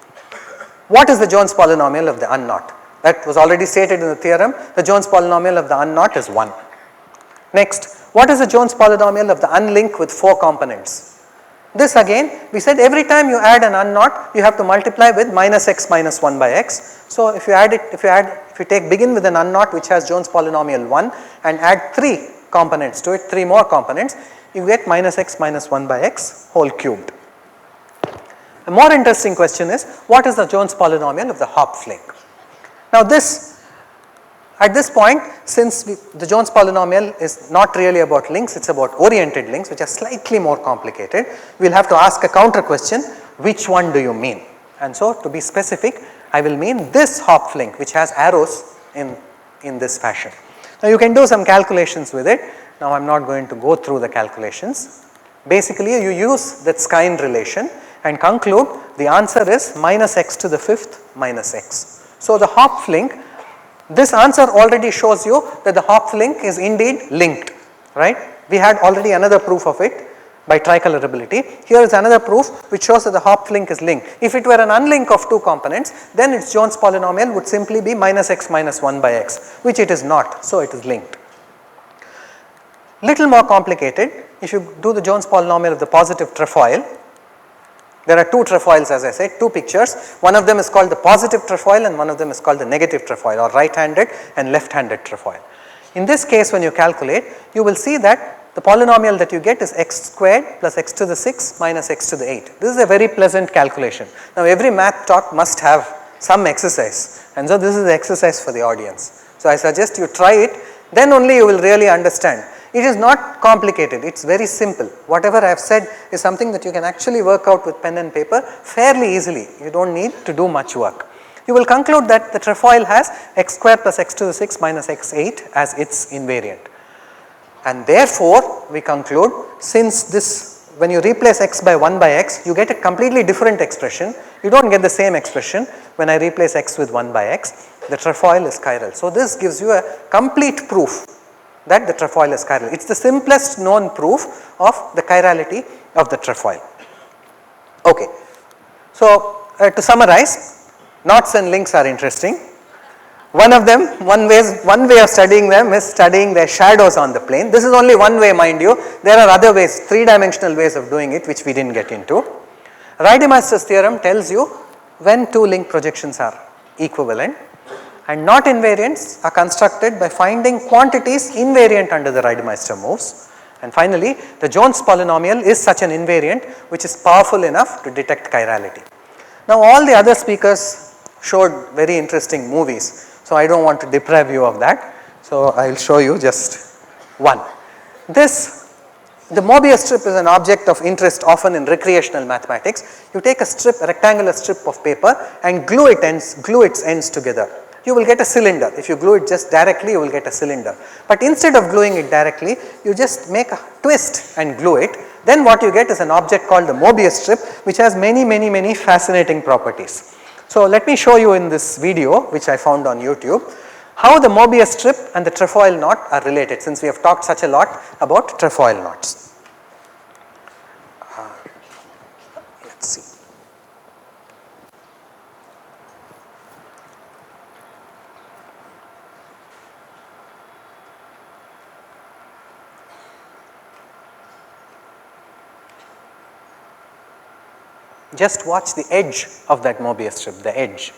S2: What is the Jones polynomial of the unknot? That was already stated in the theorem. The Jones polynomial of the unknot is 1. Next, what is the Jones polynomial of the unlink with 4 components? This again, we said every time you add an unknot, you have to multiply with minus x minus 1 by x. So, if you begin with an unknot which has Jones polynomial 1 and add 3 components to it, 3 more components, you get minus x minus 1 by x whole cubed. A more interesting question is, what is the Jones polynomial of the Hopf link? Now, at this point, since the Jones polynomial is not really about links, it is about oriented links which are slightly more complicated, we will have to ask a counter question, which one do you mean? And so, to be specific, I will mean this Hopf link which has arrows in this fashion. Now, you can do some calculations with it. Now, I am not going to go through the calculations. Basically, you use that Skein relation and conclude the answer is minus x to the 5th minus x. So, the Hopf link, this answer already shows you that the Hopf link is indeed linked, right. We had already another proof of it by tricolorability. Here is another proof which shows that the Hopf link is linked. If it were an unlink of 2 components, then its Jones polynomial would simply be minus x minus 1 by x, which it is not. So, it is linked. Little more complicated, if you do the Jones polynomial of the positive trefoil, there are 2 trefoils, as I said, 2 pictures. One of them is called the positive trefoil and one of them is called the negative trefoil, or right-handed and left-handed trefoil. In this case, when you calculate, you will see that the polynomial that you get is x squared plus x to the 6 minus x to the 8. This is a very pleasant calculation. Now, every math talk must have some exercise, and so this is the exercise for the audience. So, I suggest you try it, then only you will really understand. It is not complicated, it is very simple. Whatever I have said is something that you can actually work out with pen and paper fairly easily. You do not need to do much work. You will conclude that the trefoil has x squared plus x to the 6 minus x8 as its invariant. And therefore, we conclude, since this when you replace x by 1 by x, you get a completely different expression. You don't get the same expression when I replace x with 1 by x. The trefoil is chiral. So this gives you a complete proof that the trefoil is chiral. It's the simplest known proof of the chirality of the trefoil. Okay. So to summarize, knots and links are interesting. One of them, one way of studying them is studying their shadows on the plane. This is only one way, mind you. There are other ways, three-dimensional ways of doing it, which we didn't get into. Reidemeister's theorem tells you when two link projections are equivalent, and knot invariants are constructed by finding quantities invariant under the Reidemeister moves. And finally, the Jones polynomial is such an invariant which is powerful enough to detect chirality. Now all the other speakers showed very interesting movies. So I don't want to deprive you of that. So I will show you just one. The Mobius strip is an object of interest often in recreational mathematics. You take a rectangular strip of paper and glue its ends together. You will get a cylinder. If you glue it just directly, you will get a cylinder. But instead of gluing it directly, you just make a twist and glue it. Then what you get is an object called the Mobius strip, which has many fascinating properties. So let me show you in this video, which I found on YouTube, how the Mobius strip and the trefoil knot are related, since we have talked such a lot about trefoil knots. Let's see. Just watch the edge of that Mobius strip, the edge.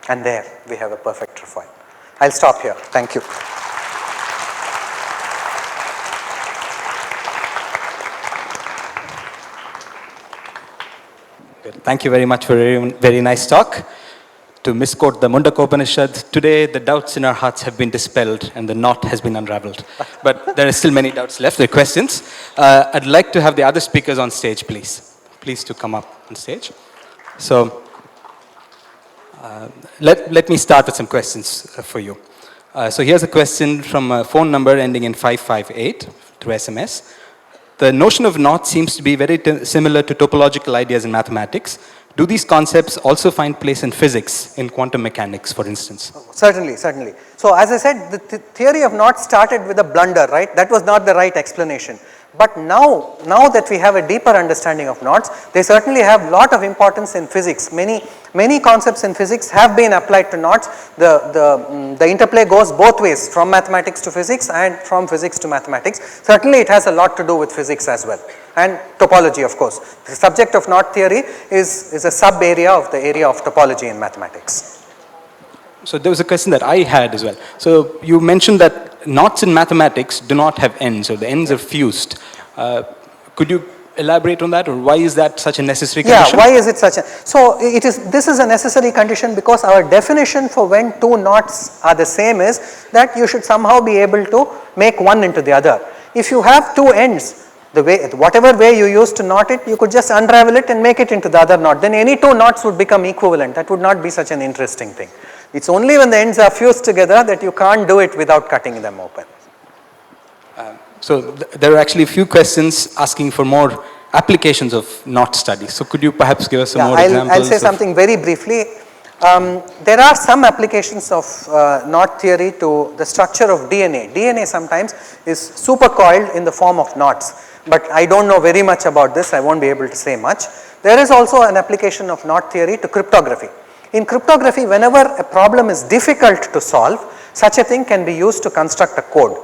S2: And there we have a perfect trefoil. I'll stop here. Thank you.
S1: Thank you very much for a very nice talk. To misquote the Mundaka Upanishad, today the doubts in our hearts have been dispelled and the knot has been unraveled. But there are still many doubts left, there are questions. I'd like to have the other speakers on stage, please. Please to come up on stage. So let me start with some questions for you. So here's a question from a phone number ending in 558 through SMS. The notion of knot seems to be very similar to topological ideas in mathematics. Do these concepts also find place in physics, in quantum mechanics, for instance?
S2: Certainly. So as I said, the theory of knots started with a blunder, right? That was not the right explanation. But now that we have a deeper understanding of knots, they certainly have a lot of importance in physics. Many concepts in physics have been applied to knots. The interplay goes both ways, from mathematics to physics and from physics to mathematics. Certainly it has a lot to do with physics as well, and topology, of course. The subject of knot theory is a sub area of the area of topology in mathematics.
S1: So there was a question that I had as well. So you mentioned that knots in mathematics do not have ends, or the ends are fused. Could you elaborate on that, or why is that such a necessary condition?
S2: Yeah, why is it such a... So this is a necessary condition because our definition for when two knots are the same is that you should somehow be able to make one into the other. If you have two ends, whatever way you use to knot it, you could just unravel it and make it into the other knot. Then any two knots would become equivalent. That would not be such an interesting thing. It's only when the ends are fused together that you can't do it without cutting them open.
S1: So there are actually a few questions asking for more applications of knot studies. So could you perhaps give us some more examples?
S2: I'll say something very briefly. There are some applications of knot theory to the structure of DNA. DNA sometimes is supercoiled in the form of knots. But I don't know very much about this. I won't be able to say much. There is also an application of knot theory to cryptography. In cryptography, whenever a problem is difficult to solve, such a thing can be used to construct a code.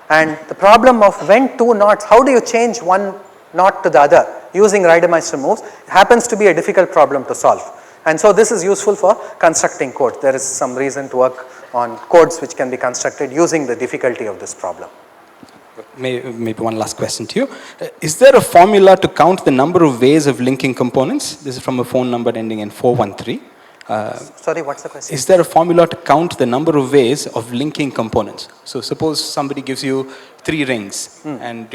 S2: And the problem of when two knots, how do you change one knot to the other using Reidemeister moves, happens to be a difficult problem to solve. And so this is useful for constructing code. There is some reason to work on codes which can be constructed using the difficulty of this problem.
S1: Maybe one last question to you. Is there a formula to count the number of ways of linking components? This is from a phone number ending in 413.
S2: Sorry, what's the question?
S1: Is there a formula to count the number of ways of linking components? So suppose somebody gives you 3 rings, and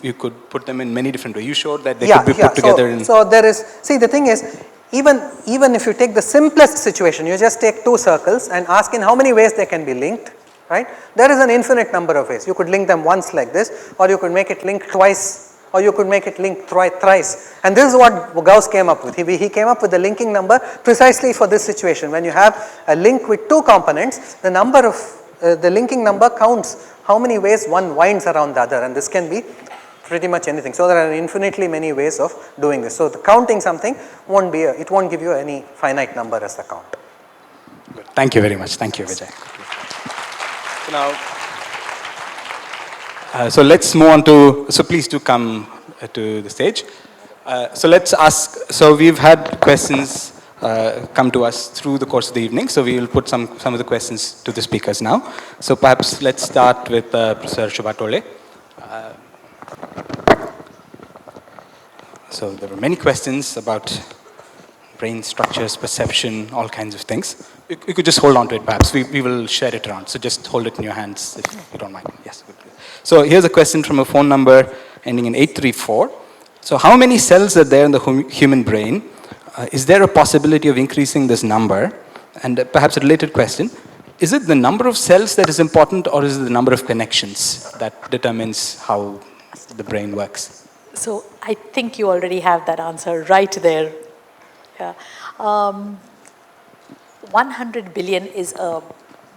S1: you could put them in many different ways. You showed that they could be put together in...
S2: So there is, see, the thing is, even if you take the simplest situation, you just take 2 circles and ask in how many ways they can be linked, right? There is an infinite number of ways. You could link them once like this, or you could make it link twice, or you could make it link thrice. And this is what Gauss came up with. He came up with the linking number precisely for this situation. When you have a link with 2 components, the number of the linking number counts how many ways one winds around the other, and this can be pretty much anything. So there are infinitely many ways of doing this. So the counting something won't give you any finite number as the count.
S1: Good. Thank you very much. Thank you, Vijay. So now, so let's move on to, so please do come to the stage. So let's ask, so we've had questions come to us through the course of the evening, so we will put some of the questions to the speakers now. So perhaps let's start with Professor Shubhatole. So there were many questions about brain structures, perception, all kinds of things. You could just hold on to it perhaps. We will share it around. So just hold it in your hands if you don't mind. Yes. So here's a question from a phone number ending in 834. So how many cells are there in the human brain? Is there a possibility of increasing this number? And perhaps a related question, is it the number of cells that is important, or is it the number of connections that determines how the brain works?
S3: So I think you already have that answer right there. Yeah. 100 billion is a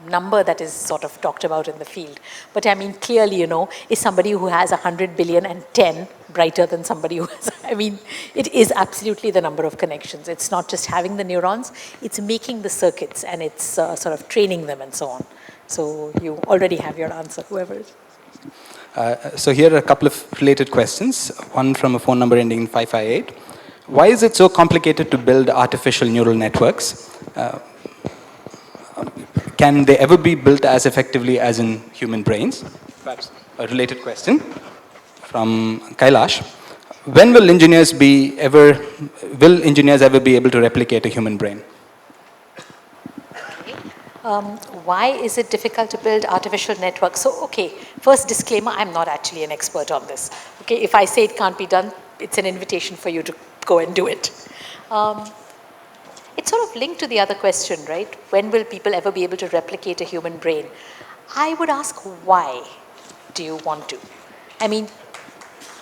S3: number that is sort of talked about in the field. But I mean, clearly, is somebody who has 100 billion and 10 brighter than somebody who has, I mean, it is absolutely the number of connections. It's not just having the neurons, it's making the circuits, and it's sort of training them and so on. So you already have your answer, whoever it is.
S1: So here are a couple of related questions. One from a phone number ending in 558. Why is it so complicated to build artificial neural networks? Can they ever be built as effectively as in human brains? Perhaps a related question from Kailash. When will engineers ever be able to replicate a human brain?
S3: Why is it difficult to build artificial networks? So, okay, first disclaimer, I'm not actually an expert on this. Okay, if I say it can't be done, it's an invitation for you to go and do it. It's sort of linked to the other question, right? When will people ever be able to replicate a human brain? I would ask, why do you want to? I mean,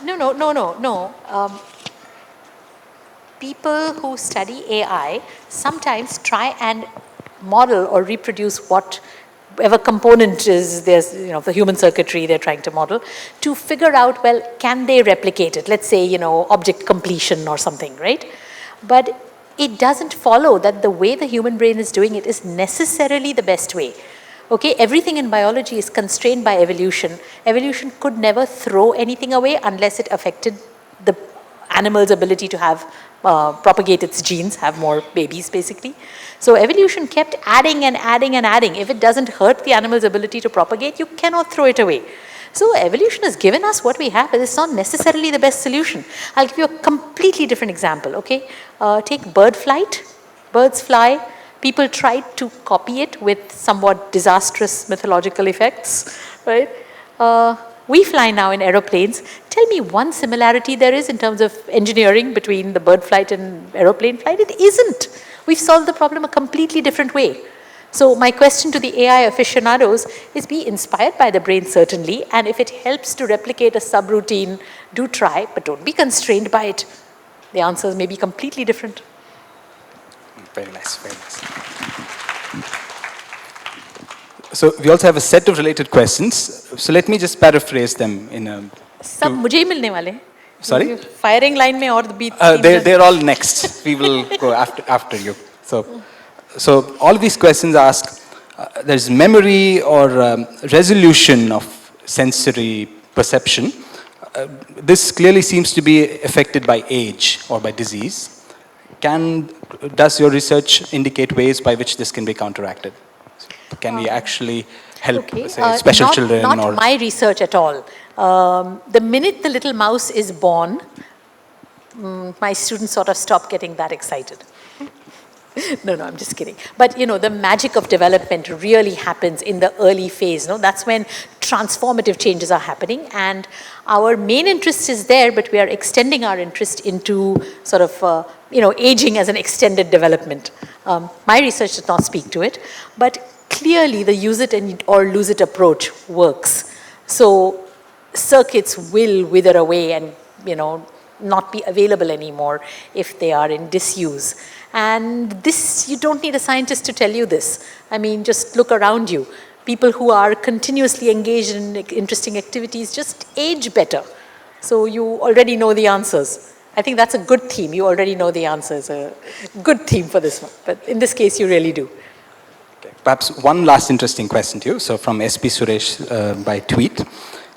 S3: no. People who study AI sometimes try and model or reproduce whatever component is there's, the human circuitry they're trying to model, to figure out, well, can they replicate it? Let's say, object completion or something, right? But it doesn't follow that the way the human brain is doing it is necessarily the best way. Okay, everything in biology is constrained by evolution. Evolution could never throw anything away unless it affected the animal's ability to have propagate its genes, have more babies basically. So evolution kept adding and adding and adding. If it doesn't hurt the animal's ability to propagate, you cannot throw it away. So evolution has given us what we have, but it's not necessarily the best solution. I'll give you a completely different example, okay? Take bird flight. Birds fly. People tried to copy it with somewhat disastrous mythological effects, right? We fly now in aeroplanes. Tell me one similarity there is in terms of engineering between the bird flight and aeroplane flight. It isn't. We've solved the problem a completely different way. So my question to the AI aficionados is, be inspired by the brain certainly, and if it helps to replicate a subroutine, do try, but don't be constrained by it. The answers may be completely different.
S1: Very nice, very nice. So we also have a set of related questions. So let me just paraphrase them in a...
S3: सब मुझे ही मिलने वाले हैं.
S1: Sorry?
S3: Firing line में और भी.
S1: They're all next. We will go after you. So all these questions ask, there's memory or resolution of sensory perception. This clearly seems to be affected by age or by disease. Does your research indicate ways by which this can be counteracted? Can we actually help, say, special children?
S3: Not my research at all. The minute the little mouse is born, my students sort of stop getting that excited. No, I'm just kidding. But the magic of development really happens in the early phase. No, that's when transformative changes are happening, and our main interest is there, but we are extending our interest into sort of, aging as an extended development. My research does not speak to it, but clearly the use it or lose it approach works. So circuits will wither away and, not be available anymore if they are in disuse. And this, you don't need a scientist to tell you this. I mean, just look around you. People who are continuously engaged in interesting activities just age better. So you already know the answers. I think that's a good theme. You already know the answers. A good theme for this one. But in this case, you really do.
S1: Okay. Perhaps one last interesting question to you. So from SP Suresh by tweet.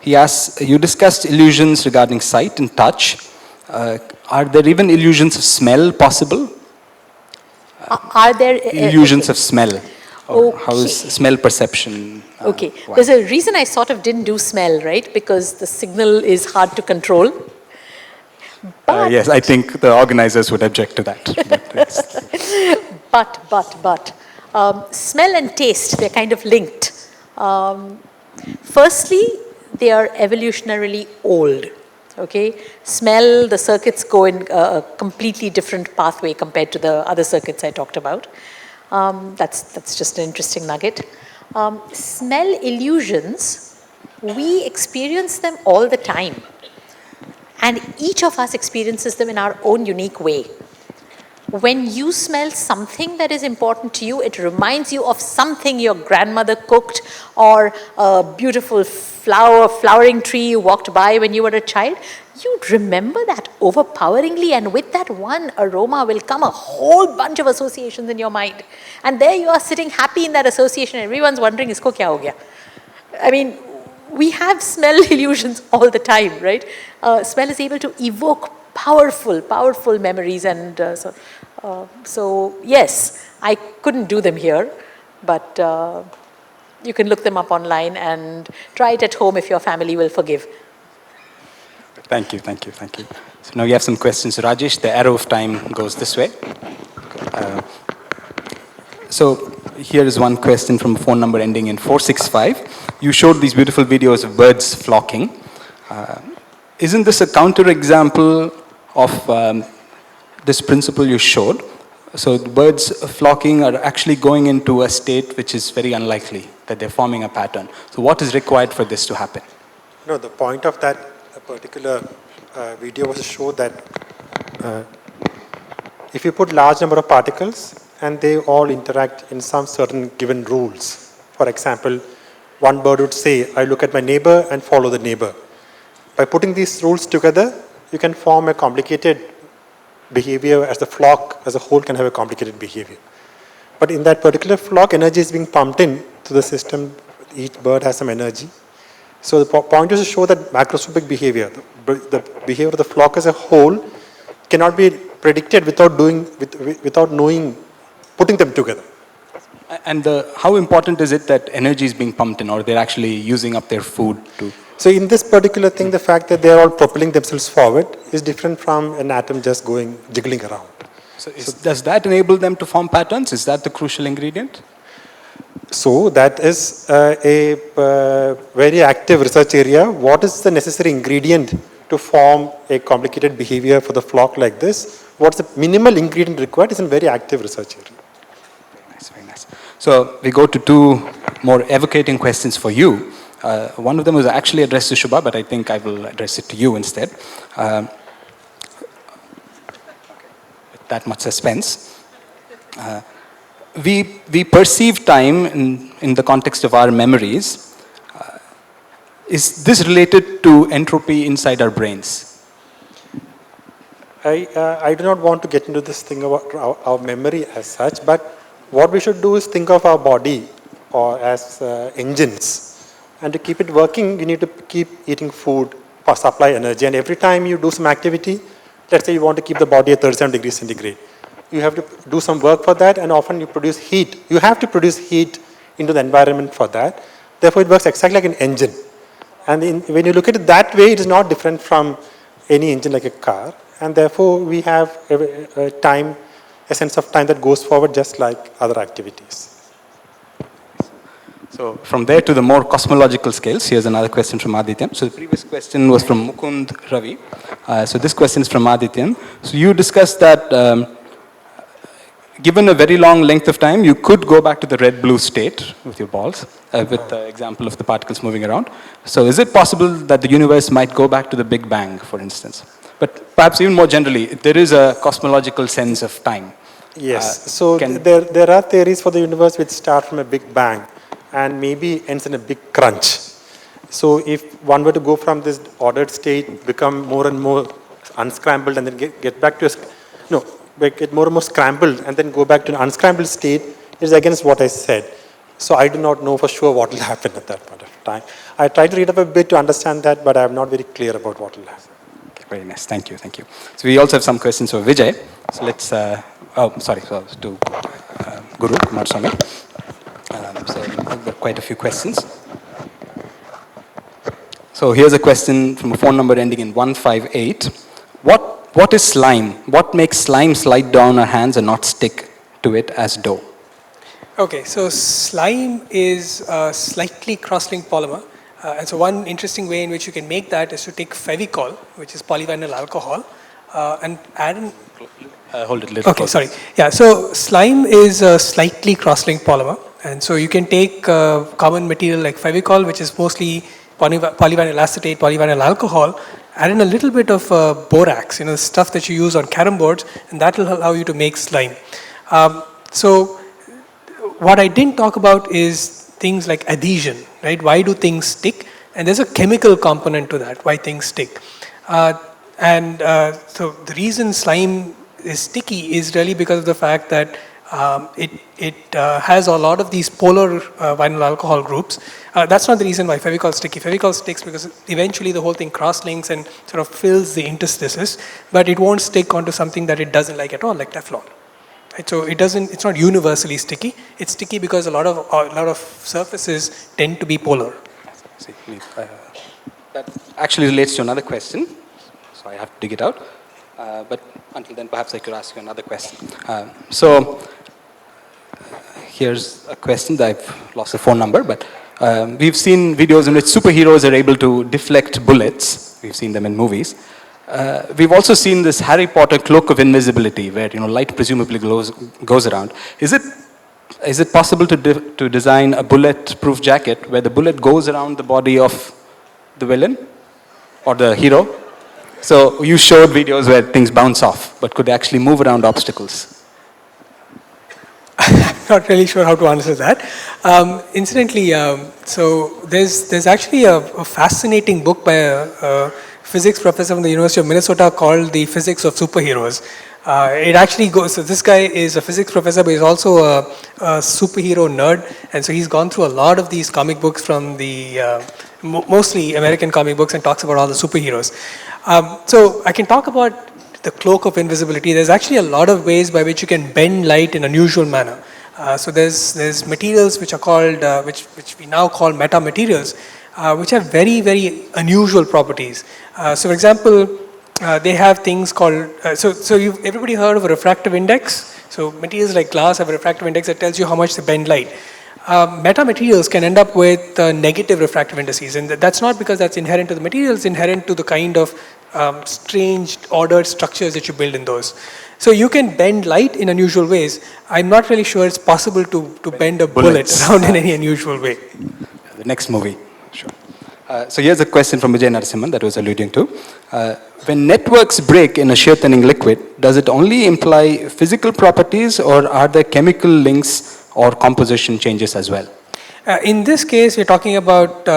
S1: He asks, you discussed illusions regarding sight and touch. Are there even illusions of smell possible?
S3: Are there
S1: illusions of smell?
S3: Okay.
S1: How is smell perception?
S3: Okay, there's a reason I sort of didn't do smell, right? Because the signal is hard to control. But
S1: yes, I think the organizers would object to that.
S3: But smell and taste, they're kind of linked. Firstly, they are evolutionarily old. Okay, smell, the circuits go in a completely different pathway compared to the other circuits I talked about. That's just an interesting nugget. Smell illusions, we experience them all the time. And each of us experiences them in our own unique way. When you smell something that is important to you, it reminds you of something your grandmother cooked, or a beautiful flowering tree you walked by when you were a child. You'd remember that overpoweringly, and with that one aroma will come a whole bunch of associations in your mind. And there you are sitting happy in that association, and everyone's wondering, isko kya ho gaya? I mean, we have smell illusions all the time, right? Smell is able to evoke powerful memories, and so yes, I couldn't do them here, but you can look them up online and try it at home if your family will forgive.
S1: Thank you. So now we have some questions. Rajesh, the arrow of time goes this way. So here is one question from a phone number ending in 465. You showed these beautiful videos of birds flocking. Isn't this a counterexample of this principle you showed? So the birds flocking are actually going into a state which is very unlikely, that they're forming a pattern. So what is required for this to happen?
S4: No, the point of that particular video was to show that if you put large number of particles and they all interact in some certain given rules. For example, one bird would say, I look at my neighbor and follow the neighbor. By putting these rules together, you can form a complicated behavior, as the flock as a whole can have a complicated behavior. But in that particular flock, energy is being pumped in to the system. Each bird has some energy. So the point is to show that macroscopic behavior, the behavior of the flock as a whole, cannot be predicted without knowing, putting them together.
S1: And how important is it that energy is being pumped in, or they're actually using up their food to?
S4: So in this particular thing, the fact that they're all propelling themselves forward is different from an atom just jiggling around.
S1: So does that enable them to form patterns? Is that the crucial ingredient?
S4: So that is a very active research area. What is the necessary ingredient to form a complicated behavior for the flock like this? What's the minimal ingredient required is a very active research area.
S1: Very nice. So we go to two more evocating questions for you. One of them was actually addressed to Shubha, but I think I will address it to you instead. With that much suspense. We perceive time in the context of our memories. Is this related to entropy inside our brains?
S4: I do not want to get into this thing about our memory as such, but what we should do is think of our body or as engines. And to keep it working, you need to keep eating food or supply energy. And every time you do some activity, let's say you want to keep the body at 37 degrees centigrade. You have to do some work for that, and often you produce heat. You have to produce heat into the environment for that. Therefore, it works exactly like an engine. And when you look at it that way, it is not different from any engine like a car. And therefore, we have a sense of time that goes forward just like other activities.
S1: So from there to the more cosmological scales, here's another question from Adityan. So the previous question was from Mukund Ravi. So this question is from Adityan. So you discussed that given a very long length of time, you could go back to the red-blue state with your balls, with the example of the particles moving around. So is it possible that the universe might go back to the Big Bang, for instance? But perhaps even more generally, there is a cosmological sense of time.
S4: Yes, so there are theories for the universe which start from a Big Bang and maybe ends in a big crunch. So if one were to go from this ordered state, become more and more unscrambled and then get back to get more and more scrambled and then go back to an unscrambled state, is against what I said. So I do not know for sure what will happen at that point of time. I tried to read up a bit to understand that, but I am not very clear about what will happen.
S1: Okay, very nice, thank you. So we also have some questions for Vijay. So let's, to Guru Kumaraswamy. So there are quite a few questions. So here's a question from a phone number ending in 158. What is slime? What makes slime slide down our hands and not stick to it as dough?
S5: Okay, so slime is a slightly cross-linked polymer. And so one interesting way in which you can make that is to take Fevicol, which is polyvinyl alcohol, and add in...
S1: hold it a little closer.
S5: Sorry. Yeah, so slime is a slightly cross-linked polymer. And so you can take a common material like Fevicol, which is mostly polyvinyl acetate, polyvinyl alcohol, add in a little bit of borax, stuff that you use on carom boards, and that will allow you to make slime. So what I didn't talk about is things like adhesion, right? Why do things stick? And there's a chemical component to that, why things stick. So the reason slime is sticky is really because of the fact that it has a lot of these polar vinyl alcohol groups. That's not the reason why Fevicol is sticky. Fevicol sticks because eventually the whole thing cross-links and sort of fills the interstices, but it won't stick onto something that it doesn't like at all, like Teflon. Right? So it's not universally sticky. It's sticky because a lot of surfaces tend to be polar.
S1: That actually relates to another question, so I have to dig it out. But until then, perhaps I could ask you another question. Here's a question that I've lost the phone number, but we've seen videos in which superheroes are able to deflect bullets. We've seen them in movies. We've also seen this Harry Potter cloak of invisibility, where light presumably goes around. Is it possible to design a bulletproof jacket where the bullet goes around the body of the villain or the hero? So you showed videos where things bounce off, but could they actually move around obstacles?
S5: I'm not really sure how to answer that. Incidentally, so there's actually a fascinating book by a physics professor from the University of Minnesota called The Physics of Superheroes. It actually goes, so this guy is a physics professor, but he's also a superhero nerd, and so he's gone through a lot of these comic books from the mostly American comic books and talks about all the superheroes. So I can talk about the cloak of invisibility. There's actually a lot of ways by which you can bend light in an unusual manner. So there's materials which are called, which we now call metamaterials, which have very, very unusual properties. So for example, they have things called, so you've everybody heard of a refractive index? So materials like glass have a refractive index that tells you how much they bend light. Metamaterials can end up with negative refractive indices, and that's not because that's inherent to the material, it's inherent to the kind of strange ordered structures that you build in those. So you can bend light in unusual ways. I'm not really sure it's possible to bend a bullet around in any unusual way.
S1: The next movie, sure. So here's a question from Vijay Narasimhan that I was alluding to. When networks break in a shear thinning liquid, does it only imply physical properties, or are there chemical links or composition changes as well?
S5: In this case, we're talking about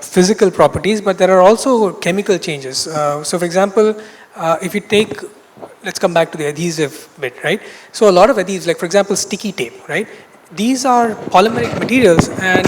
S5: physical properties, but there are also chemical changes. So for example, if you take, let's come back to the adhesive bit, right? So a lot of adhesives, like for example, sticky tape, right? These are polymeric materials, and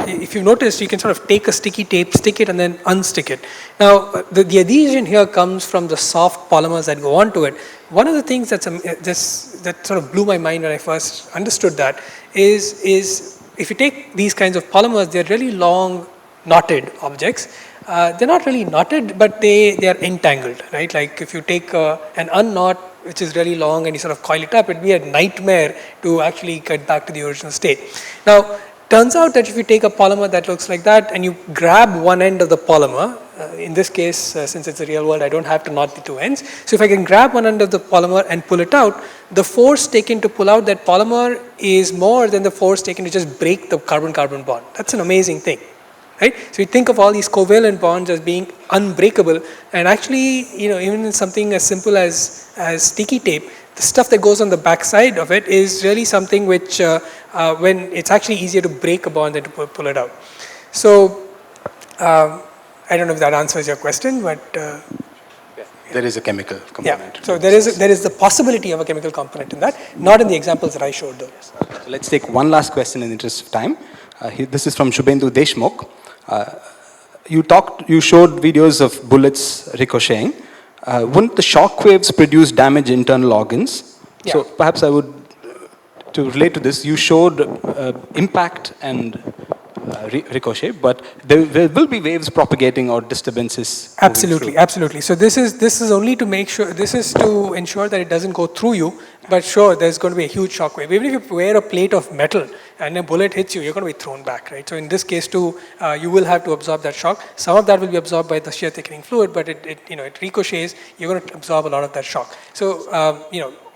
S5: if you notice, you can sort of take a sticky tape, stick it, and then unstick it. Now, the adhesion here comes from the soft polymers that go onto it. One of the things that sort of blew my mind when I first understood that is if you take these kinds of polymers, they're really long, knotted objects. They're not really knotted, but they are entangled, right? Like if you take an unknot, which is really long, and you sort of coil it up, it'd be a nightmare to actually get back to the original state. Now, Turns out that if you take a polymer that looks like that and you grab one end of the polymer, in this case, since it's a real world, I don't have to knot the two ends. So if I can grab one end of the polymer and pull it out, the force taken to pull out that polymer is more than the force taken to just break the carbon-carbon bond. That's an amazing thing, right? So you think of all these covalent bonds as being unbreakable, and actually, even in something as simple as sticky tape, the stuff that goes on the backside of it is really something which, when it's actually easier to break a bond than to pull it out. So, I don't know if that answers your question, but
S1: There is a chemical component.
S5: yeah. So there is the possibility of a chemical component in that, not in the examples that I showed though.
S1: So let's take one last question in the interest of time. This is from Shubhendu Deshmukh. You showed videos of bullets ricocheting. Wouldn't the shock waves produce damage internal organs?
S5: Yeah.
S1: So perhaps I would, to relate to this, you showed impact and ricochet, but there will be waves propagating or disturbances.
S5: Absolutely, absolutely. So this is only to make sure, this is to ensure that it doesn't go through you, but sure, there's going to be a huge shock wave. Even if you wear a plate of metal and a bullet hits you, you're going to be thrown back, right? So in this case too, you will have to absorb that shock. Some of that will be absorbed by the shear thickening fluid, but it ricochets, you're going to absorb a lot of that shock. So,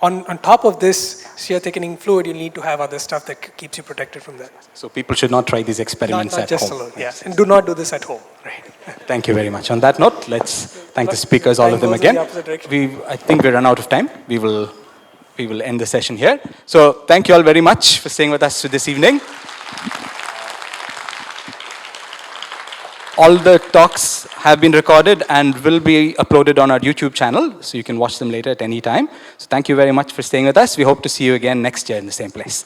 S5: on top of this shear thickening fluid, you need to have other stuff that keeps you protected from that.
S1: So people should not try these experiments
S5: Not
S1: at
S5: just
S1: home.
S5: alone, yeah. And do not do this at home, right?
S1: Thank you very much. On that note, let's thank the speakers, all of them
S5: Time goes in
S1: again.
S5: the opposite direction.
S1: I think we run out of time. We will end the session here. So thank you all very much for staying with us this evening. All the talks have been recorded and will be uploaded on our YouTube channel, so you can watch them later at any time. So thank you very much for staying with us. We hope to see you again next year in the same place.